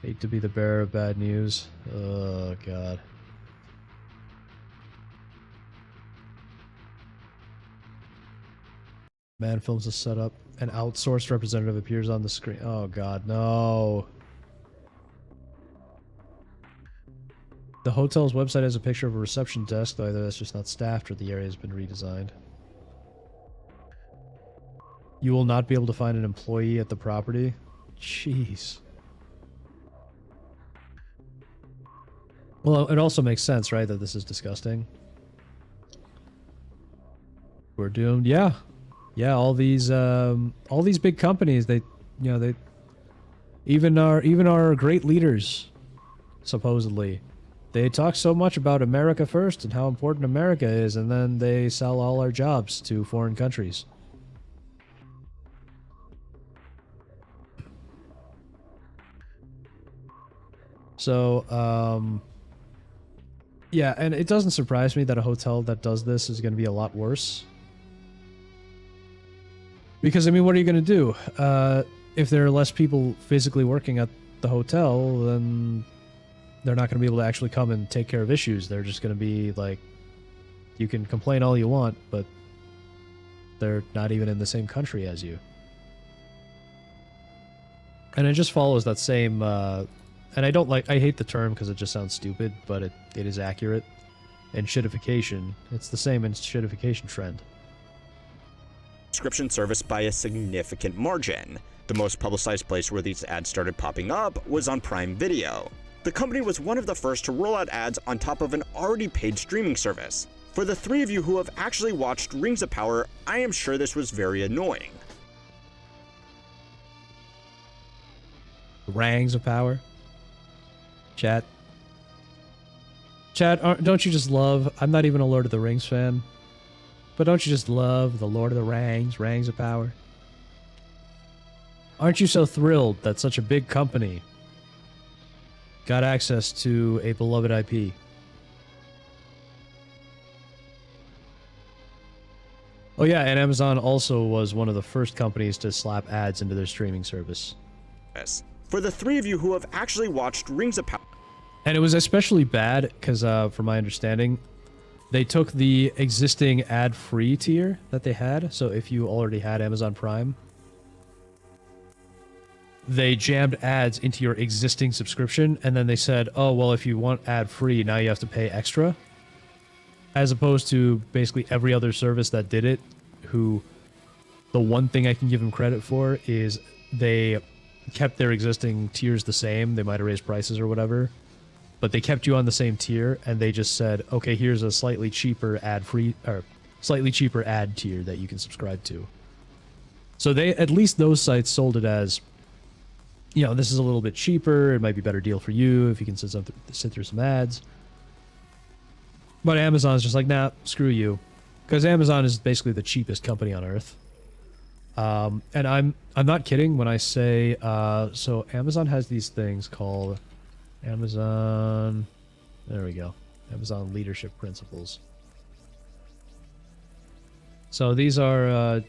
Hate to be the bearer of bad news. Oh, God. Man films a setup. An outsourced representative appears on the screen. Oh, God, no. The hotel's website has a picture of a reception desk, though either that's just not staffed or the area has been redesigned. You will not be able to find an employee at the property? Jeez. Well, it also makes sense, right, that this is disgusting. We're doomed. Yeah. Yeah, all these big companies, they, you know, they even our great leaders, supposedly, they talk so much about America first and how important America is, and then they sell all our jobs to foreign countries. So, yeah, and it doesn't surprise me that a hotel that does this is going to be a lot worse. Because, I mean, what are you going to do? If there are less people physically working at the hotel, then they're not going to be able to actually come and take care of issues. They're just going to be like, you can complain all you want, but they're not even in the same country as you. And it just follows that same, and I hate the term because it just sounds stupid, but it is accurate. And shittification, it's the same in shittification trend. Subscription service by a significant margin. The most publicized place where these ads started popping up was on Prime Video. The company was one of the first to roll out ads on top of an already paid streaming service. For the three of you who have actually watched Rings of Power, I am sure this was very annoying. Rings of Power? Chat, don't you just love... I'm not even a Lord of the Rings fan. But don't you just love the Lord of the Rings, Rings of Power? Aren't you so thrilled that such a big company got access to a beloved IP? Oh yeah, and Amazon also was one of the first companies to slap ads into their streaming service. Yes. For the three of you who have actually watched Rings of Power... And it was especially bad because, from my understanding, they took the existing ad-free tier that they had. So if you already had Amazon Prime, they jammed ads into your existing subscription, and then they said, oh, well, if you want ad-free, now you have to pay extra. As opposed to basically every other service that did it, who the one thing I can give them credit for is they kept their existing tiers the same. They might have raised prices or whatever, but they kept you on the same tier, and they just said, okay, here's a slightly cheaper ad-free, or slightly cheaper ad tier that you can subscribe to. So they, at least those sites sold it as, you know, this is a little bit cheaper, it might be a better deal for you if you can sit through some ads. But Amazon's just like, nah, screw you. Because Amazon is basically the cheapest company on earth. And I'm not kidding when I say, so Amazon has these things called Amazon, there we go, Amazon Leadership Principles. So these are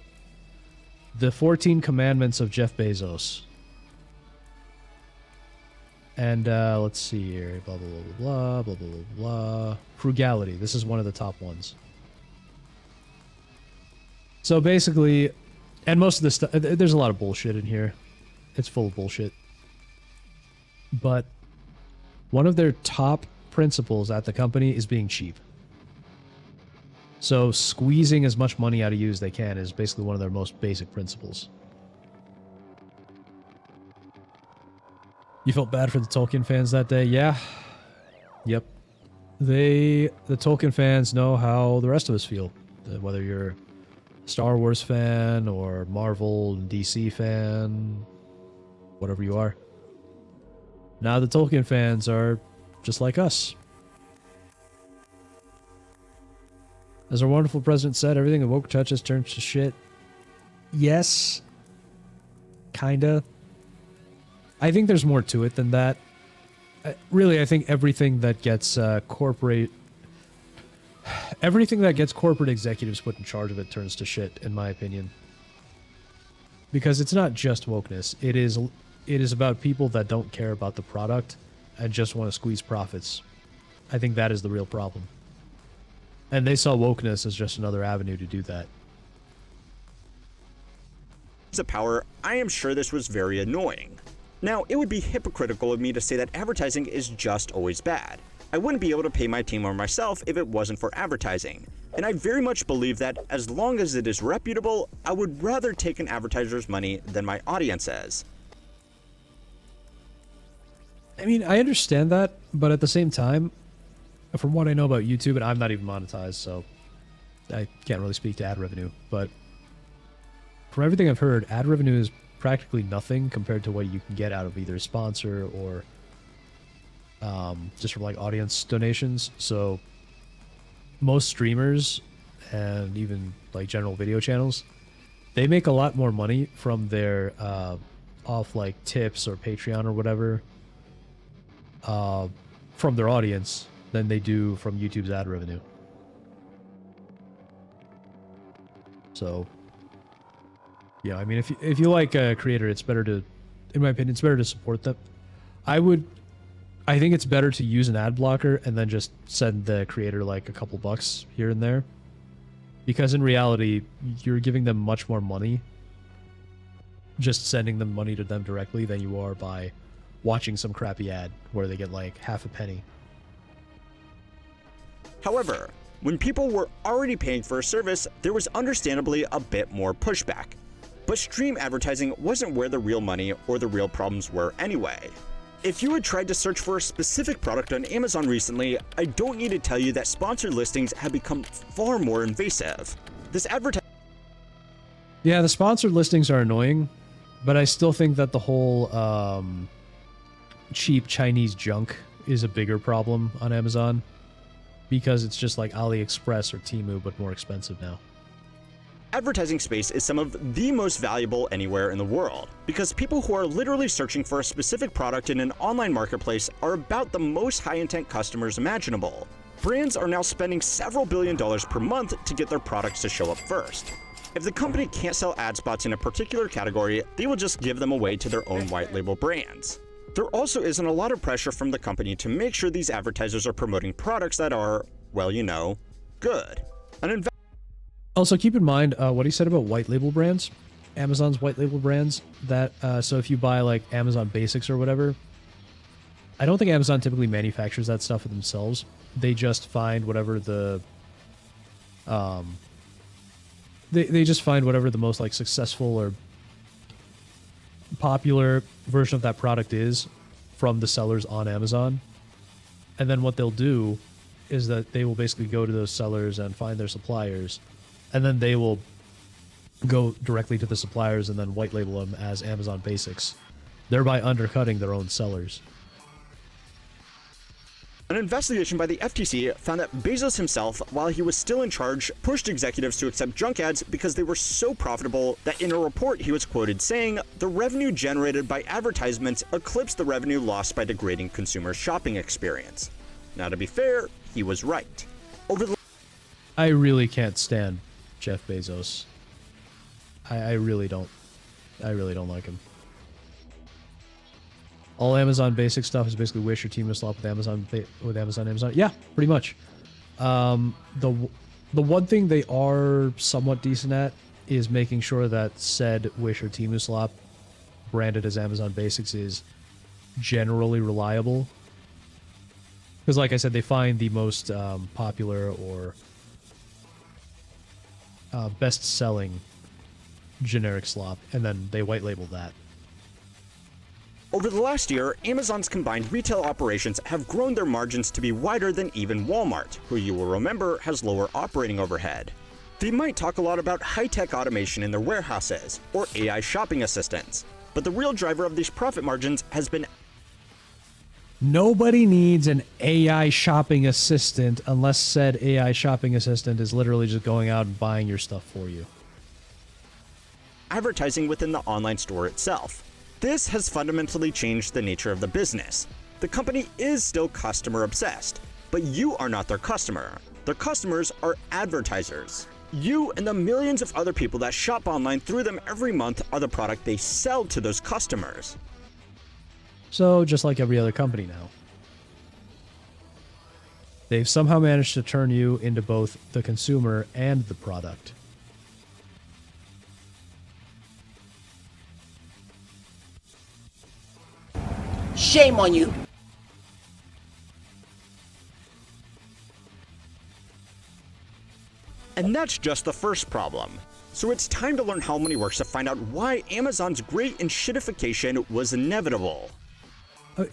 the 14 commandments of Jeff Bezos. And let's see here, blah, blah, blah, blah, blah, blah, blah. Frugality, this is one of the top ones. So basically, And most of this stuff, there's a lot of bullshit in here. It's full of bullshit. But one of their top principles at the company is being cheap. So squeezing as much money out of you as they can is basically one of their most basic principles. You felt bad for the Tolkien fans that day? Yeah. Yep. The Tolkien fans know how the rest of us feel. Whether you're a Star Wars fan or Marvel, DC fan, whatever you are. Now the Tolkien fans are just like us. As our wonderful president said, everything that woke touches turns to shit. Yes. Kinda. I think there's more to it than that. Really, I think everything that gets corporate executives put in charge of it turns to shit, in my opinion. Because it's not just wokeness. It is about people that don't care about the product and just want to squeeze profits. I think that is the real problem. And they saw wokeness as just another avenue to do that. As a power, I am sure this was very annoying. Now, it would be hypocritical of me to say that advertising is just always bad. I wouldn't be able to pay my team or myself if it wasn't for advertising. And I very much believe that as long as it is reputable, I would rather take an advertiser's money than my audience's. I mean, I understand that, but at the same time, from what I know about YouTube, and I'm not even monetized, so I can't really speak to ad revenue, but from everything I've heard, ad revenue is practically nothing compared to what you can get out of either a sponsor or just from like audience donations. So most streamers and even like general video channels, they make a lot more money from their off like tips or Patreon or whatever from their audience than they do from YouTube's ad revenue. So yeah, I mean, if you like a creator, it's better to, in my opinion, it's better to support them. I think it's better to use an ad blocker and then just send the creator like a couple bucks here and there. Because in reality, you're giving them much more money just sending them money to them directly than you are by watching some crappy ad where they get like half a penny. However, when people were already paying for a service, there was understandably a bit more pushback. But stream advertising wasn't where the real money or the real problems were anyway. If you had tried to search for a specific product on Amazon recently, I don't need to tell you that sponsored listings have become far more invasive. Yeah, the sponsored listings are annoying, but I still think that the whole cheap Chinese junk is a bigger problem on Amazon because it's just like AliExpress or Temu, but more expensive now. Advertising space is some of the most valuable anywhere in the world, because people who are literally searching for a specific product in an online marketplace are about the most high-intent customers imaginable. Brands are now spending several $billion per month to get their products to show up first. If the company can't sell ad spots in a particular category, they will just give them away to their own white label brands. There also isn't a lot of pressure from the company to make sure these advertisers are promoting products that are, well, you know, good. Also, keep in mind what he said about white label brands, Amazon's white label brands. That so if you buy like Amazon Basics or whatever, I don't think Amazon typically manufactures that stuff for themselves. They just find whatever the they just find whatever the most like successful or popular version of that product is from the sellers on Amazon, and then what they'll do is that they will basically go to those sellers and find their suppliers. And then they will go directly to the suppliers and then white label them as Amazon Basics, thereby undercutting their own sellers. An investigation by the FTC found that Bezos himself, while he was still in charge, pushed executives to accept junk ads because they were so profitable that in a report he was quoted saying, "The revenue generated by advertisements eclipsed the revenue lost by degrading consumer shopping experience." Now, to be fair, he was right. I really can't stand Jeff Bezos. I really don't. I really don't like him. All Amazon Basic stuff is basically wish your team was swap with Amazon. Yeah, pretty much. The one thing they are somewhat decent at is making sure that said Wish or Temu slop, branded as Amazon Basics, is generally reliable. Because like I said, they find the most popular or best-selling generic slop, and then they white label that. Over the last year, Amazon's combined retail operations have grown their margins to be wider than even Walmart, who you will remember has lower operating overhead. They might talk a lot about high-tech automation in their warehouses, or AI shopping assistants, but the real driver of these profit margins has been nobody needs an AI shopping assistant unless said AI shopping assistant is literally just going out and buying your stuff for you. advertising within the online store itself. This has fundamentally changed the nature of the business. The company is still customer obsessed, but you are not their customer. Their customers are advertisers. You and the millions of other people that shop online through them every month are the product they sell to those customers. So, just like every other company now, they've somehow managed to turn you into both the consumer and the product. Shame on you. And that's just the first problem. So it's time to learn how money works to find out why Amazon's great enshittification was inevitable.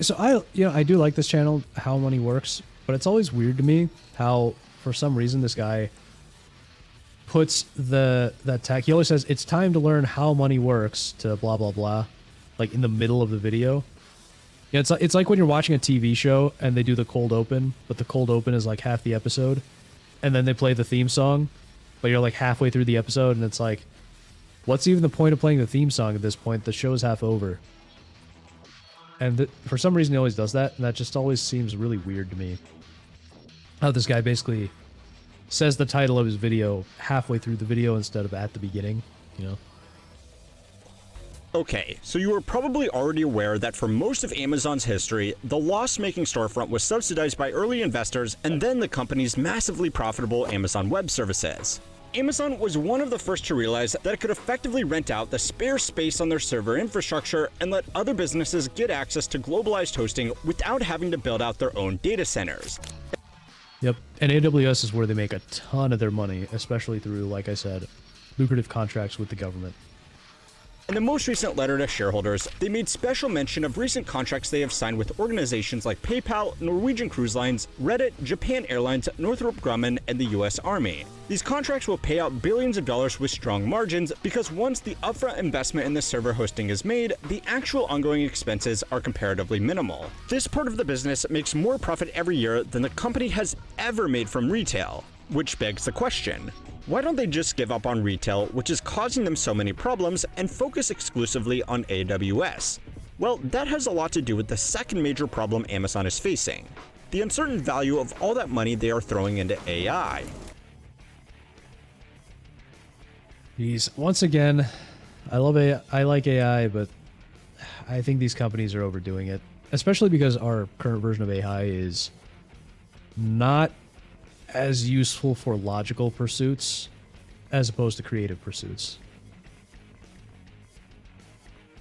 So I do like this channel, How Money Works, but it's always weird to me how, for some reason, this guy puts that tag. He always says it's time to learn how money works to blah blah blah, like in the middle of the video. Yeah, it's like when you're watching a TV show and they do the cold open, but the cold open is like half the episode, and then they play the theme song, but you're like halfway through the episode, and it's like, what's even the point of playing the theme song at this point? The show's half over. And for some reason he always does that, and that just always seems really weird to me. How this guy basically says the title of his video halfway through the video instead of at the beginning, you know? Okay, so you are probably already aware that for most of Amazon's history, the loss-making storefront was subsidized by early investors and then the company's massively profitable Amazon Web Services. Amazon was one of the first to realize that it could effectively rent out the spare space on their server infrastructure and let other businesses get access to globalized hosting without having to build out their own data centers. Yep, and AWS is where they make a ton of their money, especially through, like I said, lucrative contracts with the government. In the most recent letter to shareholders, they made special mention of recent contracts they have signed with organizations like PayPal, Norwegian Cruise Lines, Reddit, Japan Airlines, Northrop Grumman, and the US Army. These contracts will pay out billions of dollars with strong margins because once the upfront investment in the server hosting is made, the actual ongoing expenses are comparatively minimal. This part of the business makes more profit every year than the company has ever made from retail, which begs the question, why don't they just give up on retail, which is causing them so many problems, and focus exclusively on AWS? Well, that has a lot to do with the second major problem Amazon is facing, the uncertain value of all that money they are throwing into AI. Once again, I love AI, I like AI, but I think these companies are overdoing it, especially because our current version of AI is not as useful for logical pursuits as opposed to creative pursuits.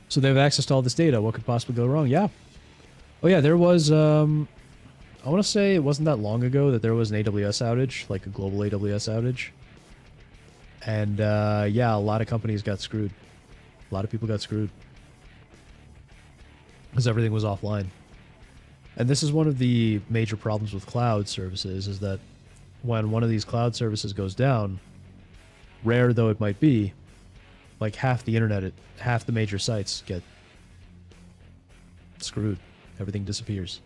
So they have access to all this data. What could possibly go wrong? Yeah. Oh yeah, there was, I want to say it wasn't that long ago that there was an AWS outage, like a global AWS outage. And yeah, a lot of companies got screwed. A lot of people got screwed. Because everything was offline. And this is one of the major problems with cloud services, is that when one of these cloud services goes down, rare though it might be, like half the internet, half the major sites get screwed. Everything disappears.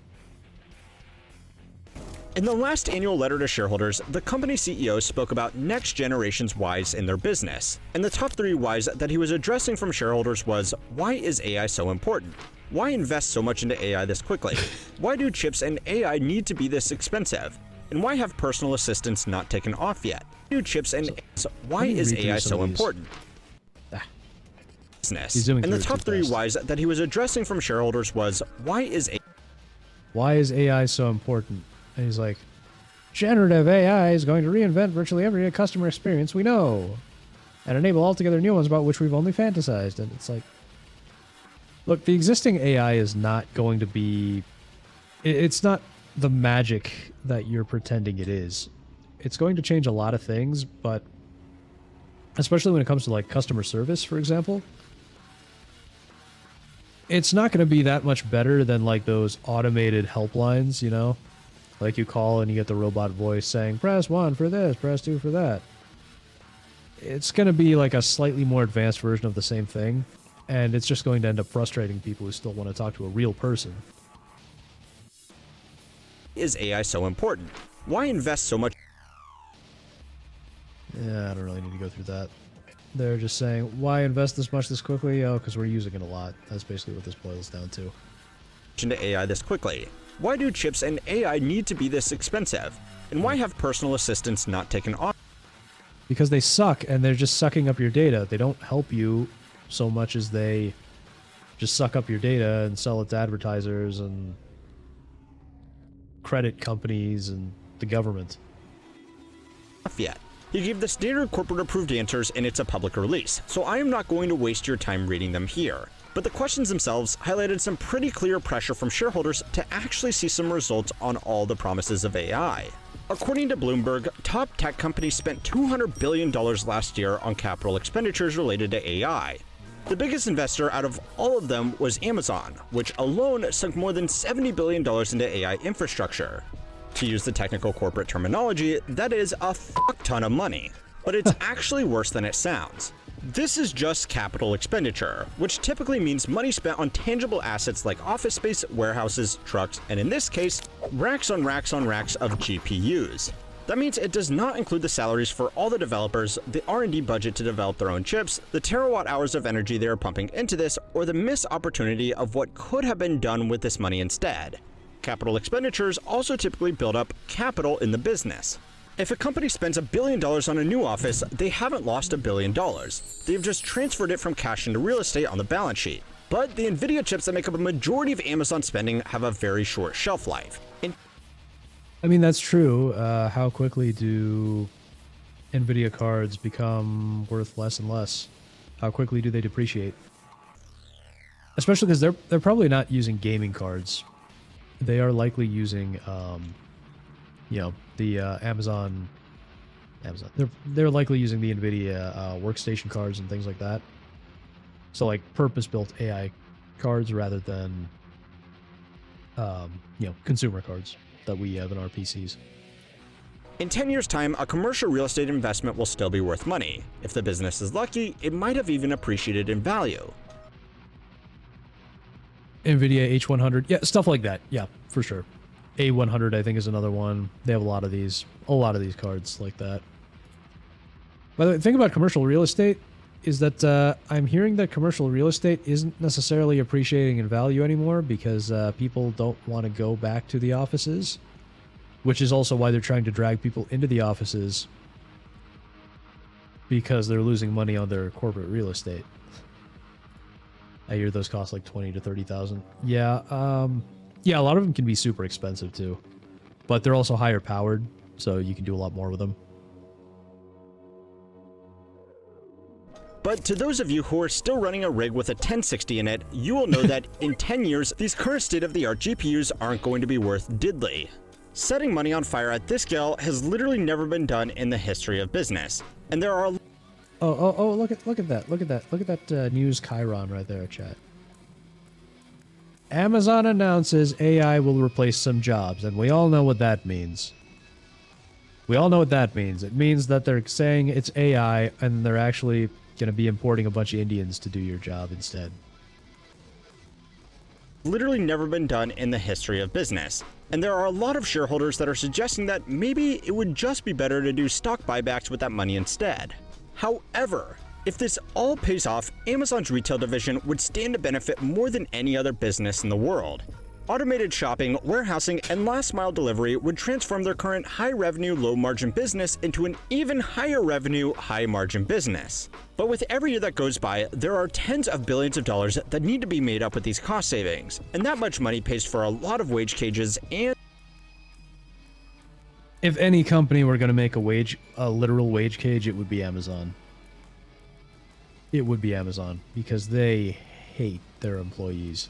In the last annual letter to shareholders, the company CEO spoke about next generation's whys in their business. And the top 3 whys that he was addressing from shareholders was, why is AI so important? Why invest so much into AI this quickly? Why do chips and AI need to be this expensive? And why have personal assistants not taken off yet? New chips and why is AI so important? Business. And the top 3 whys that he was addressing from shareholders was, why is AI so important? And he's like, generative AI is going to reinvent virtually every customer experience we know. and enable altogether new ones about which we've only fantasized. And it's like, look, the existing AI is not going to be... It's not the magic that you're pretending it is. It's going to change a lot of things, but especially when it comes to like customer service, for example, it's not going to be that much better than like those automated helplines, you know? Like you call and you get the robot voice saying, press 1 for this, press 2 for that. It's going to be like a slightly more advanced version of the same thing, and it's just going to end up frustrating people who still want to talk to a real person. Is AI so important? Why invest so much? Yeah, I don't really need to go through that. They're just saying, why invest this much this quickly? Oh, because we're using it a lot. That's basically what this boils down to. Into AI this quickly? Why do chips and AI need to be this expensive? And why have personal assistants not taken off? Because they suck, and they're just sucking up your data. They don't help you so much as they just suck up your data and sell it to advertisers and credit companies and the government. Yet. He gave the standard corporate approved answers and it's a public release, so I am not going to waste your time reading them here. But the questions themselves highlighted some pretty clear pressure from shareholders to actually see some results on all the promises of AI. According to Bloomberg, top tech companies spent $200 billion last year on capital expenditures related to AI. The biggest investor out of all of them was Amazon, which alone sunk more than $70 billion into AI infrastructure. To use the technical corporate terminology, that is a fuck ton of money. But it's actually worse than it sounds. This is just capital expenditure, which typically means money spent on tangible assets like office space, warehouses, trucks, and in this case, racks on racks on racks of GPUs. That means it does not include the salaries for all the developers, the R&D budget to develop their own chips, the terawatt hours of energy they are pumping into this, or the missed opportunity of what could have been done with this money instead. Capital expenditures also typically build up capital in the business. If a company spends $1 billion on a new office, they haven't lost $1 billion. They've just transferred it from cash into real estate on the balance sheet. But the NVIDIA chips that make up a majority of Amazon spending have a very short shelf life. I mean, that's true. How quickly do NVIDIA cards become worth less and less? How quickly do they depreciate? Especially because they're probably not using gaming cards. They are likely using, you know, the Amazon. They're likely using the NVIDIA workstation cards and things like that. So like purpose-built AI cards rather than, you know, consumer cards that we have in our PCs. In 10 years' time, a commercial real estate investment will still be worth money. If the business is lucky, it might have even appreciated in value. NVIDIA H100, yeah, stuff like that, yeah, for sure. A100, I think, is another one. They have a lot of these cards like that. By the way, the thing about commercial real estate is that I'm hearing that commercial real estate isn't necessarily appreciating in value anymore because people don't want to go back to the offices, which is also why they're trying to drag people into the offices because they're losing money on their corporate real estate. I hear those cost like 20 to 30,000. Yeah, yeah, a lot of them can be super expensive too, but they're also higher powered, so you can do a lot more with them. But to those of you who are still running a rig with a 1060 in it, you will know that in 10 years, these current state-of-the-art GPUs aren't going to be worth diddly. Setting money on fire at this scale has literally never been done in the history of business, and there are Oh, look at that. Look at that news chyron right there, chat. Amazon announces AI will replace some jobs, and we all know what that means. We all know what that means. It means that they're saying it's AI, and they're actually going to be importing a bunch of Indians to do your job instead. Literally never been done in the history of business. And there are a lot of shareholders that are suggesting that maybe it would just be better to do stock buybacks with that money instead. However, if this all pays off, Amazon's retail division would stand to benefit more than any other business in the world. Automated shopping, warehousing, and last-mile delivery would transform their current high-revenue, low-margin business into an even higher-revenue, high-margin business. But with every year that goes by, there are tens of billions of dollars that need to be made up with these cost savings, and that much money pays for a lot of wage cages and... If any company were going to make a literal wage cage, it would be Amazon. it would be Amazon, because they hate their employees.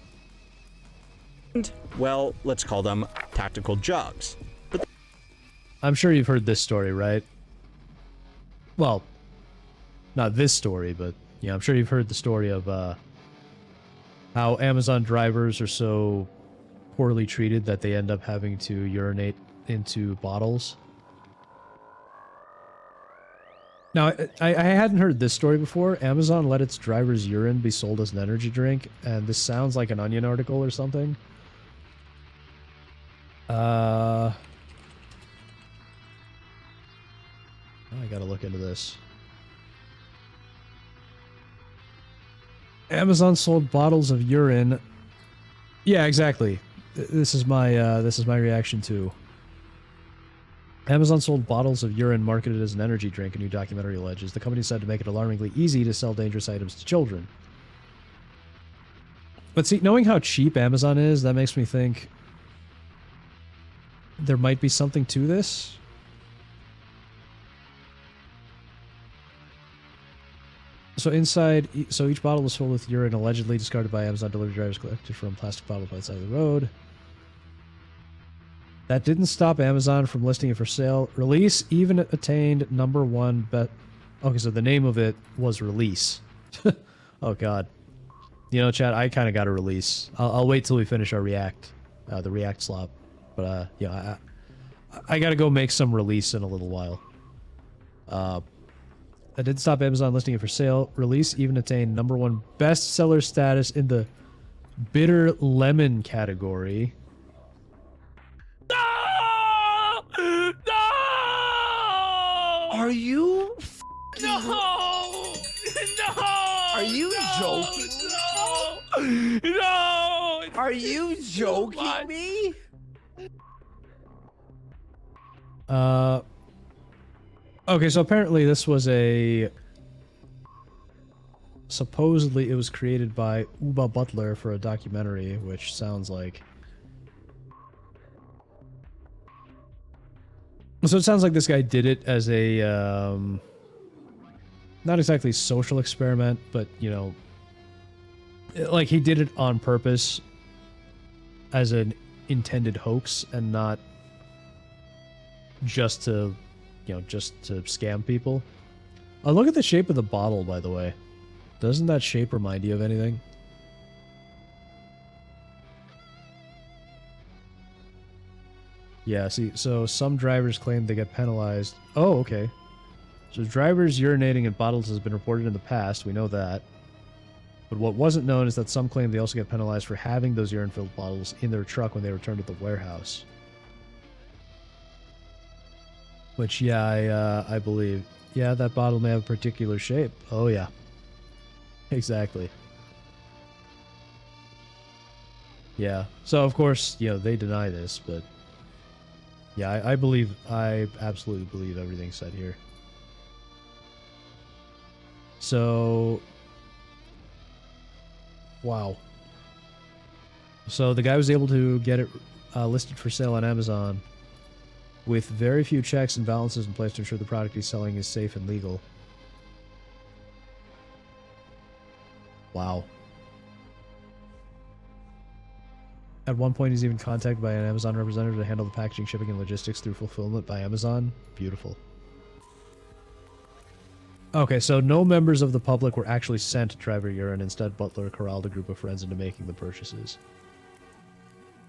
Well, let's call them tactical jugs. But I'm sure you've heard this story, right? Well, not this story, but yeah, I'm sure you've heard the story of how Amazon drivers are so poorly treated that they end up having to urinate into bottles. Now, I hadn't heard this story before. Amazon let its drivers' urine be sold as an energy drink, and this sounds like an Onion article or something. I gotta look into this. Amazon sold bottles of urine. Yeah, exactly. This is my reaction to. Amazon sold bottles of urine marketed as an energy drink, a new documentary alleges. The company said to make it alarmingly easy to sell dangerous items to children. But see, knowing how cheap Amazon is, that makes me think there might be something to this. So each bottle was filled with urine allegedly discarded by Amazon delivery drivers collected from plastic bottles by the side of the road. That didn't stop Amazon from listing it for sale. Release even attained #1 Okay, so the name of it was Release. Oh god. You know, chat, I kind of got a Release. I'll wait till we finish our React, the React slop. But yeah, I gotta go make some Release in a little while. That didn't stop Amazon listing it for sale. Release even attained #1 bestseller status in the bitter lemon category. Are you? No! No! Are you joking? No! No! Are you joking me? Okay, so apparently this was supposedly it was created by Uba Butler for a documentary, which sounds like... So it sounds like this guy did it as a, not exactly social experiment, but, you know, like he did it on purpose as an intended hoax and not just to, you know, just to scam people. Oh, look at the shape of the bottle, by the way. Doesn't that shape remind you of anything? Yeah, see, so some drivers claim they get penalized. Oh, okay. So drivers urinating in bottles has been reported in the past, we know that. But what wasn't known is that some claim they also get penalized for having those urine-filled bottles in their truck when they return to the warehouse. Which, yeah, I believe. Yeah, that bottle may have a particular shape. Oh, yeah. Exactly. Yeah. So, of course, you know, they deny this, but... Yeah, I absolutely believe everything said here. So... Wow. So the guy was able to get it listed for sale on Amazon with very few checks and balances in place to ensure the product he's selling is safe and legal. Wow. At one point, he's even contacted by an Amazon representative to handle the packaging, shipping, and logistics through fulfillment by Amazon. Beautiful. Okay, so no members of the public were actually sent driver urine. Instead, Butler corralled a group of friends into making the purchases.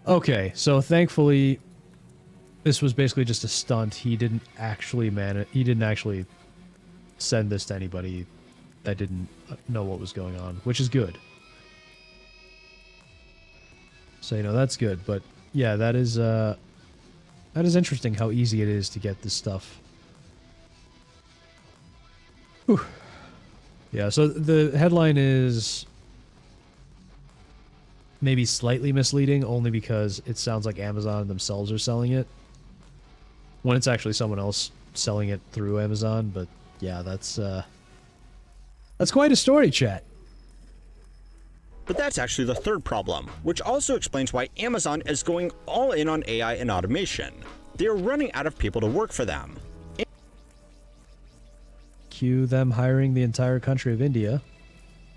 Okay, so thankfully, this was basically just a stunt. He didn't actually send this to anybody that didn't know what was going on, which is good. So, you know, that's good. But yeah, that is interesting how easy it is to get this stuff. Whew. Yeah, so the headline is maybe slightly misleading only because it sounds like Amazon themselves are selling it when it's actually someone else selling it through Amazon. But yeah, that's quite a story, chat. But that's actually the third problem, which also explains why Amazon is going all in on AI and automation. They are running out of people to work for them. Cue them hiring the entire country of India.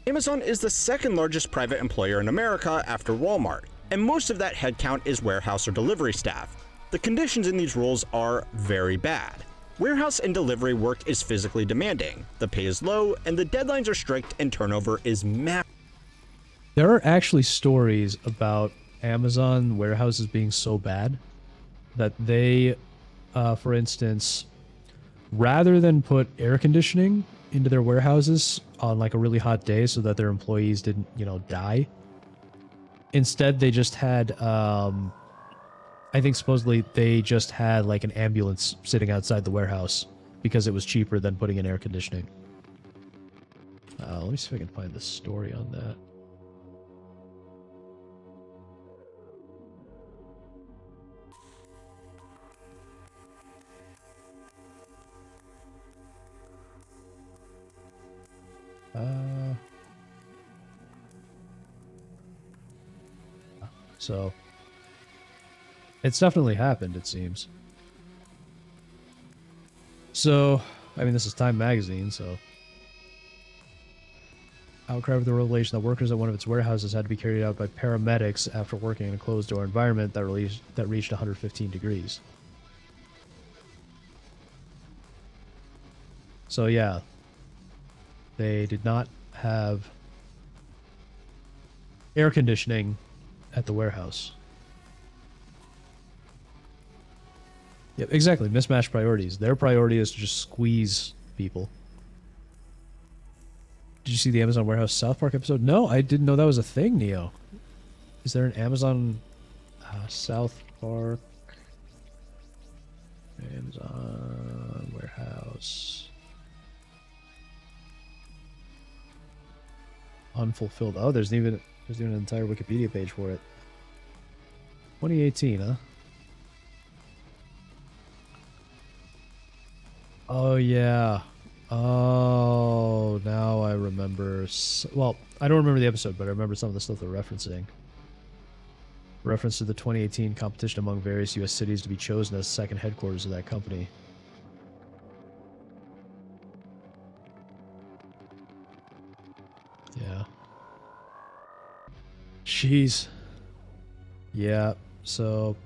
Amazon is the second largest private employer in America after Walmart, and most of that headcount is warehouse or delivery staff. The conditions in these roles are very bad. Warehouse and delivery work is physically demanding, the pay is low, and the deadlines are strict and turnover is massive. There are actually stories about Amazon warehouses being so bad that they, for instance, rather than put air conditioning into their warehouses on like a really hot day so that their employees didn't, die, instead they just had, I think supposedly they just had like an ambulance sitting outside the warehouse because it was cheaper than putting in air conditioning. Let me see if I can find the story on that. So it's definitely happened, it seems. So, I mean, this is Time magazine, so outcry with the revelation that workers at one of its warehouses had to be carried out by paramedics after working in a closed-door environment that reached 115 degrees. So yeah, they did not have air conditioning at the warehouse. Yep, exactly. Mismatched priorities. Their priority is to just squeeze people. Did you see the Amazon Warehouse South Park episode? No, I didn't know that was a thing, Neo. Is there an Amazon South Park? Amazon Warehouse. Unfulfilled. Oh, there's even an entire Wikipedia page for it. 2018, huh? Oh, yeah. Oh, now I remember. Well, I don't remember the episode, but I remember some of the stuff they're referencing. Reference to the 2018 competition among various U.S. cities to be chosen as second headquarters of that company. Yeah. Jeez. Yeah, so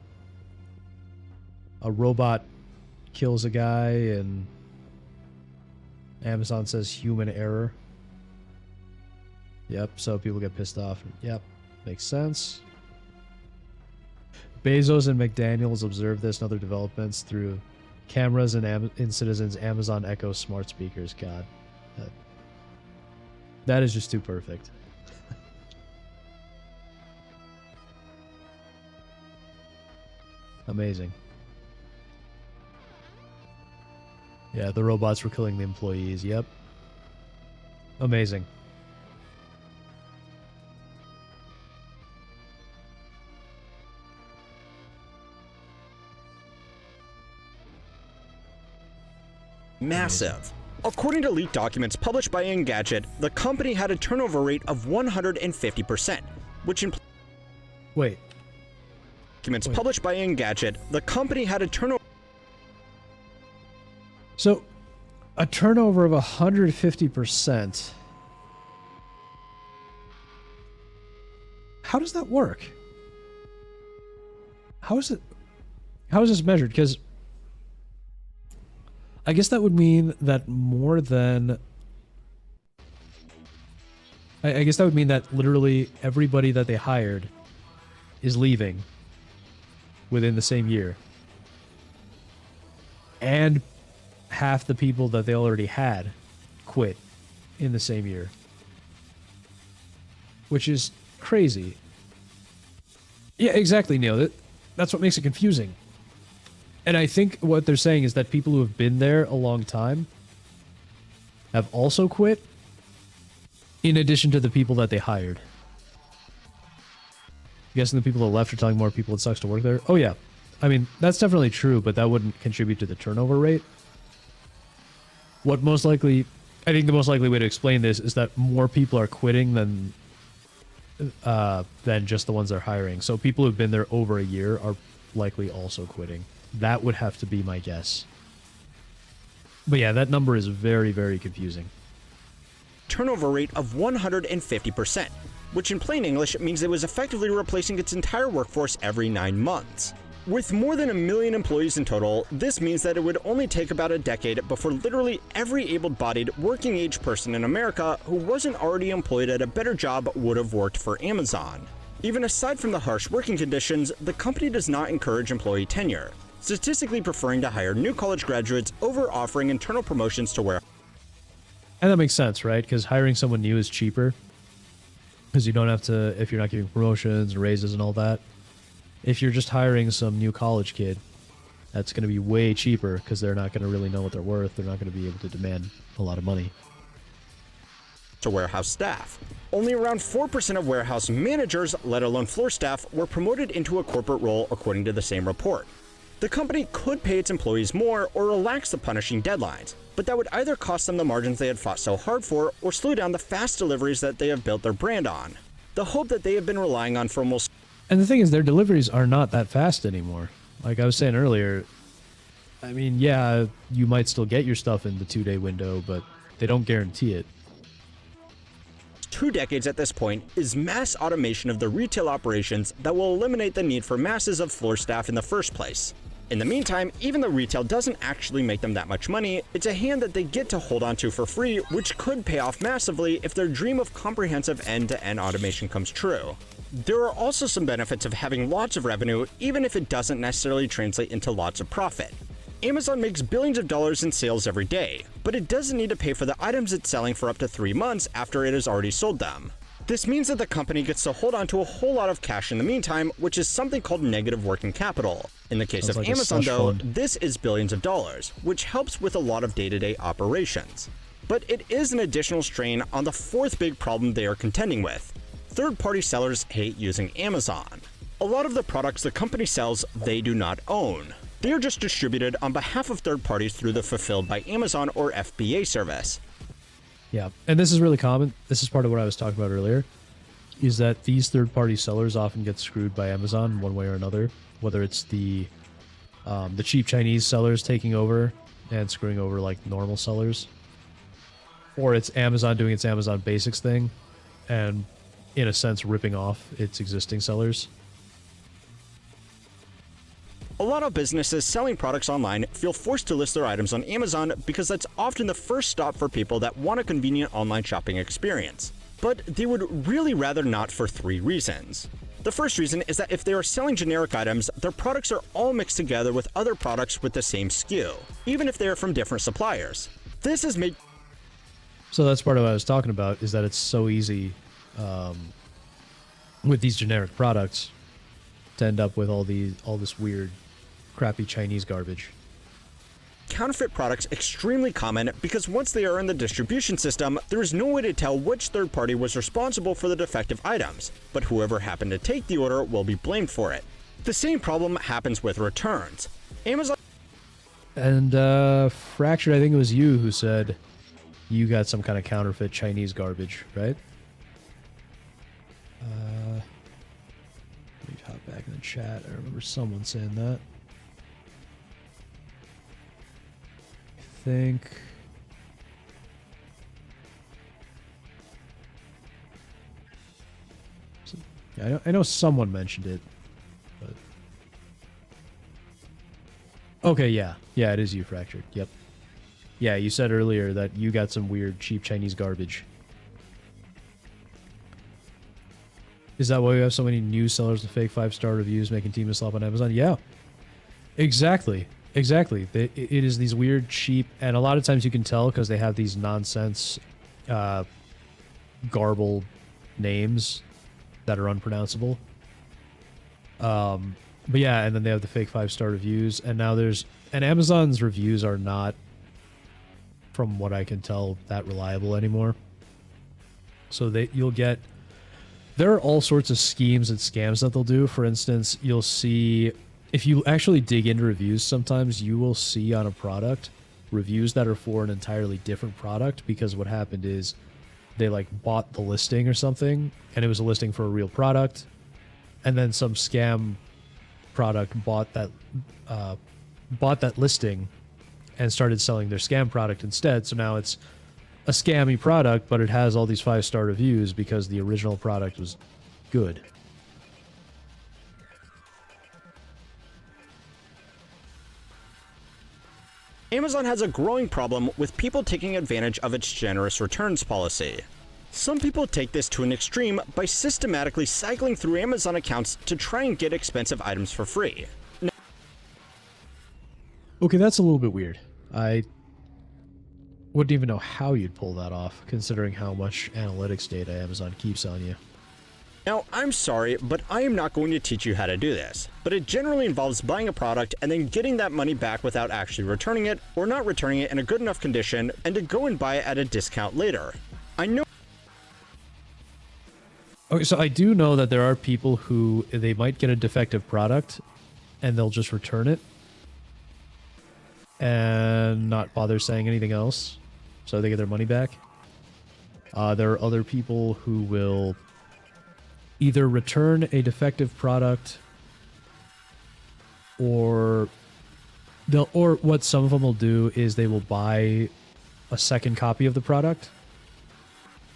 a robot kills a guy and Amazon says human error. Yep, so people get pissed off. Yep, makes sense. Bezos and McDaniels observed this and other developments through cameras in Citizen's Amazon Echo smart speakers. God, that is just too perfect. Amazing. Yeah, the robots were killing the employees. Yep. Amazing. Massive. According to leaked documents published by Engadget, the company had a turnover rate of 150%, which implies... Wait. Documents published by Engadget, the company had a turnover... So, a turnover of 150%. How does that work? How is this measured? Because I guess that would mean that more than... I guess that would mean that literally everybody that they hired is leaving within the same year. And half the people that they already had quit in the same year. Which is crazy. Yeah, exactly, Neil. That's what makes it confusing. And I think what they're saying is that people who have been there a long time have also quit, in addition to the people that they hired. I'm guessing the people that left are telling more people it sucks to work there? Oh yeah. I mean, that's definitely true, but that wouldn't contribute to the turnover rate. What most likely... I think the most likely way to explain this is that more people are quitting than just the ones they're hiring. So people who've been there over a year are likely also quitting. That would have to be my guess. But yeah, that number is very, very confusing. turnover rate of 150%, which in plain English means it was effectively replacing its entire workforce every 9 months. With more than 1 million employees in total, this means that it would only take about a decade before literally every able-bodied, working-age person in America who wasn't already employed at a better job would have worked for Amazon. Even aside from the harsh working conditions, the company does not encourage employee tenure, statistically preferring to hire new college graduates over offering internal promotions to where. And that makes sense, right? Because hiring someone new is cheaper. Because you don't have to, if you're not giving promotions and raises and all that. If you're just hiring some new college kid, that's going to be way cheaper because they're not going to really know what they're worth. They're not going to be able to demand a lot of money. To warehouse staff. Only around 4% of warehouse managers, let alone floor staff, were promoted into a corporate role according to the same report. The company could pay its employees more or relax the punishing deadlines, but that would either cost them the margins they had fought so hard for or slow down the fast deliveries that they have built their brand on. The hope that they have been relying on for almost. And the thing is, their deliveries are not that fast anymore. Like I was saying earlier, I mean, yeah, you might still get your stuff in the 2-day window, but they don't guarantee it. 2 decades at this point is mass automation of the retail operations that will eliminate the need for masses of floor staff in the first place. In the meantime, even though retail doesn't actually make them that much money, it's a hand that they get to hold onto for free, which could pay off massively if their dream of comprehensive end-to-end automation comes true. There are also some benefits of having lots of revenue, even if it doesn't necessarily translate into lots of profit. Amazon makes billions of dollars in sales every day, but it doesn't need to pay for the items it's selling for up to 3 months after it has already sold them. This means that the company gets to hold on to a whole lot of cash in the meantime, which is something called negative working capital. In the case of Amazon, though, this is billions of dollars, which helps with a lot of day-to-day operations. But it is an additional strain on the fourth big problem they are contending with. Third-party sellers hate using Amazon. A lot of the products the company sells, they do not own. They are just distributed on behalf of third parties through the Fulfilled by Amazon or FBA service. Yeah, and this is really common. This is part of what I was talking about earlier, is that these third-party sellers often get screwed by Amazon one way or another, whether it's the cheap Chinese sellers taking over and screwing over like normal sellers, or it's Amazon doing its Amazon Basics thing and in a sense ripping off its existing sellers. A lot of businesses selling products online feel forced to list their items on Amazon because that's often the first stop for people that want a convenient online shopping experience. But they would really rather not for 3 reasons. The first reason is that if they are selling generic items, their products are all mixed together with other products with the same SKU, even if they are from different suppliers. This is made. So that's part of what I was talking about, is that it's so easy with these generic products to end up with all this weird, crappy Chinese garbage. Counterfeit products extremely common because once they are in the distribution system, there is no way to tell which third party was responsible for the defective items, but whoever happened to take the order will be blamed for it. The same problem happens with returns. Amazon. And Fractured, I think it was you who said you got some kind of counterfeit Chinese garbage, right? Let me hop back in the chat. I remember someone saying that. I think. I know someone mentioned it, but okay, yeah, it is you, Fractured. Yep. Yeah, you said earlier that you got some weird cheap Chinese garbage. Is that why we have so many news sellers with fake 5-star reviews making Team Slop on Amazon? Yeah, exactly. It is these weird, cheap, and a lot of times you can tell because they have these nonsense, garbled names that are unpronounceable. But yeah, and then they have the fake 5-star reviews, and now and Amazon's reviews are not, from what I can tell, that reliable anymore. So there are all sorts of schemes and scams that they'll do. For instance, you'll see, if you actually dig into reviews, sometimes you will see on a product reviews that are for an entirely different product, because what happened is they like bought the listing or something, and it was a listing for a real product, and then some scam product bought that listing and started selling their scam product instead. So now it's a scammy product, but it has all these 5-star reviews because the original product was good. Amazon has a growing problem with people taking advantage of its generous returns policy. Some people take this to an extreme by systematically cycling through Amazon accounts to try and get expensive items for free. Okay, that's a little bit weird. I wouldn't even know how you'd pull that off, considering how much analytics data Amazon keeps on you. Now, I'm sorry, but I am not going to teach you how to do this, but it generally involves buying a product and then getting that money back without actually returning it, or not returning it in a good enough condition, and to go and buy it at a discount later. I know. Okay, so I do know that there are people who, they might get a defective product, and they'll just return it, and not bother saying anything else, so they get their money back. There are other people who will either return a defective product, or what some of them will do is they will buy a second copy of the product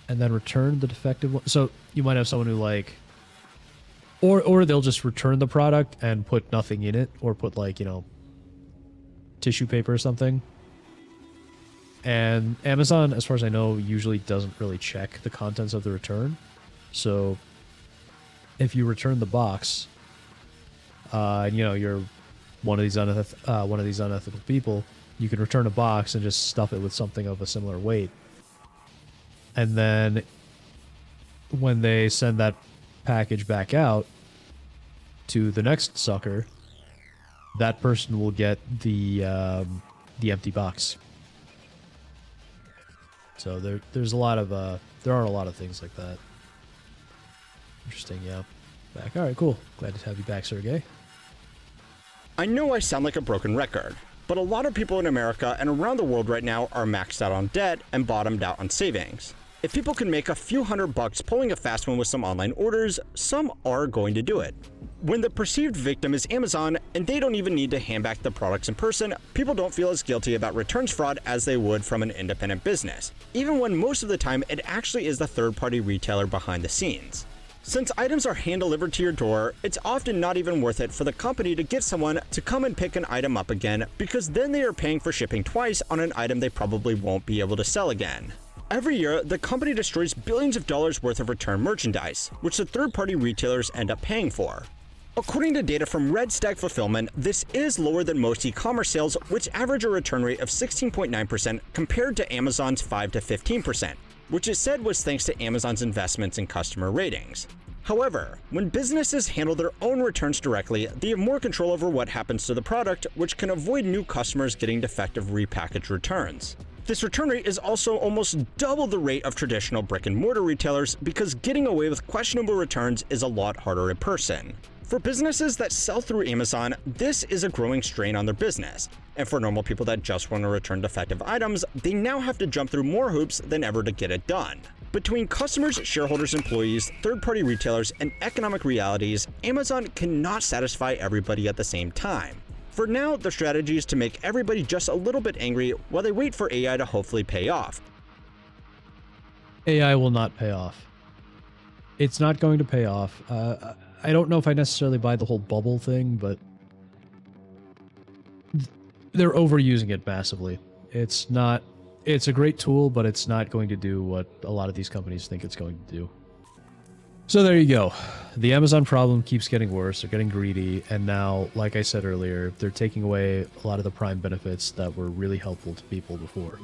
and then return the defective one. So you might have someone who like, or they'll just return the product and put nothing in it, or put like, you know, tissue paper or something. And Amazon, as far as I know, usually doesn't really check the contents of the return. So if you return the box, and you know you're one of these unethical people, you can return a box and just stuff it with something of a similar weight. And then when they send that package back out to the next sucker, that person will get the empty box. So there's a lot of there are a lot of things like that. Interesting, yeah. Back. All right, cool. Glad to have you back, Sergey. I know I sound like a broken record, but a lot of people in America and around the world right now are maxed out on debt and bottomed out on savings. If people can make a few $100 pulling a fast one with some online orders, some are going to do it. When the perceived victim is Amazon and they don't even need to hand back the products in person, people don't feel as guilty about returns fraud as they would from an independent business, even when most of the time it actually is the third-party retailer behind the scenes. Since items are hand-delivered to your door, it's often not even worth it for the company to get someone to come and pick an item up again, because then they are paying for shipping twice on an item they probably won't be able to sell again. Every year, the company destroys billions of dollars worth of returned merchandise, which the third-party retailers end up paying for. According to data from Red Stag Fulfillment, this is lower than most e-commerce sales, which average a return rate of 16.9% compared to Amazon's 5 to 15%, which is said was thanks to Amazon's investments in customer ratings. However, when businesses handle their own returns directly, they have more control over what happens to the product, which can avoid new customers getting defective repackaged returns. This return rate is also almost double the rate of traditional brick-and-mortar retailers because getting away with questionable returns is a lot harder in person. For businesses that sell through Amazon, this is a growing strain on their business. And for normal people that just want to return defective items, they now have to jump through more hoops than ever to get it done. Between customers, shareholders, employees, third-party retailers, and economic realities, Amazon cannot satisfy everybody at the same time. For now, the strategy is to make everybody just a little bit angry while they wait for AI to hopefully pay off. AI will not pay off. It's not going to pay off. I don't know if I necessarily buy the whole bubble thing, but they're overusing it massively. It's a great tool, but it's not going to do what a lot of these companies think it's going to do. So there you go. The Amazon problem keeps getting worse. They're getting greedy, and now, like I said earlier, they're taking away a lot of the Prime benefits that were really helpful to people before.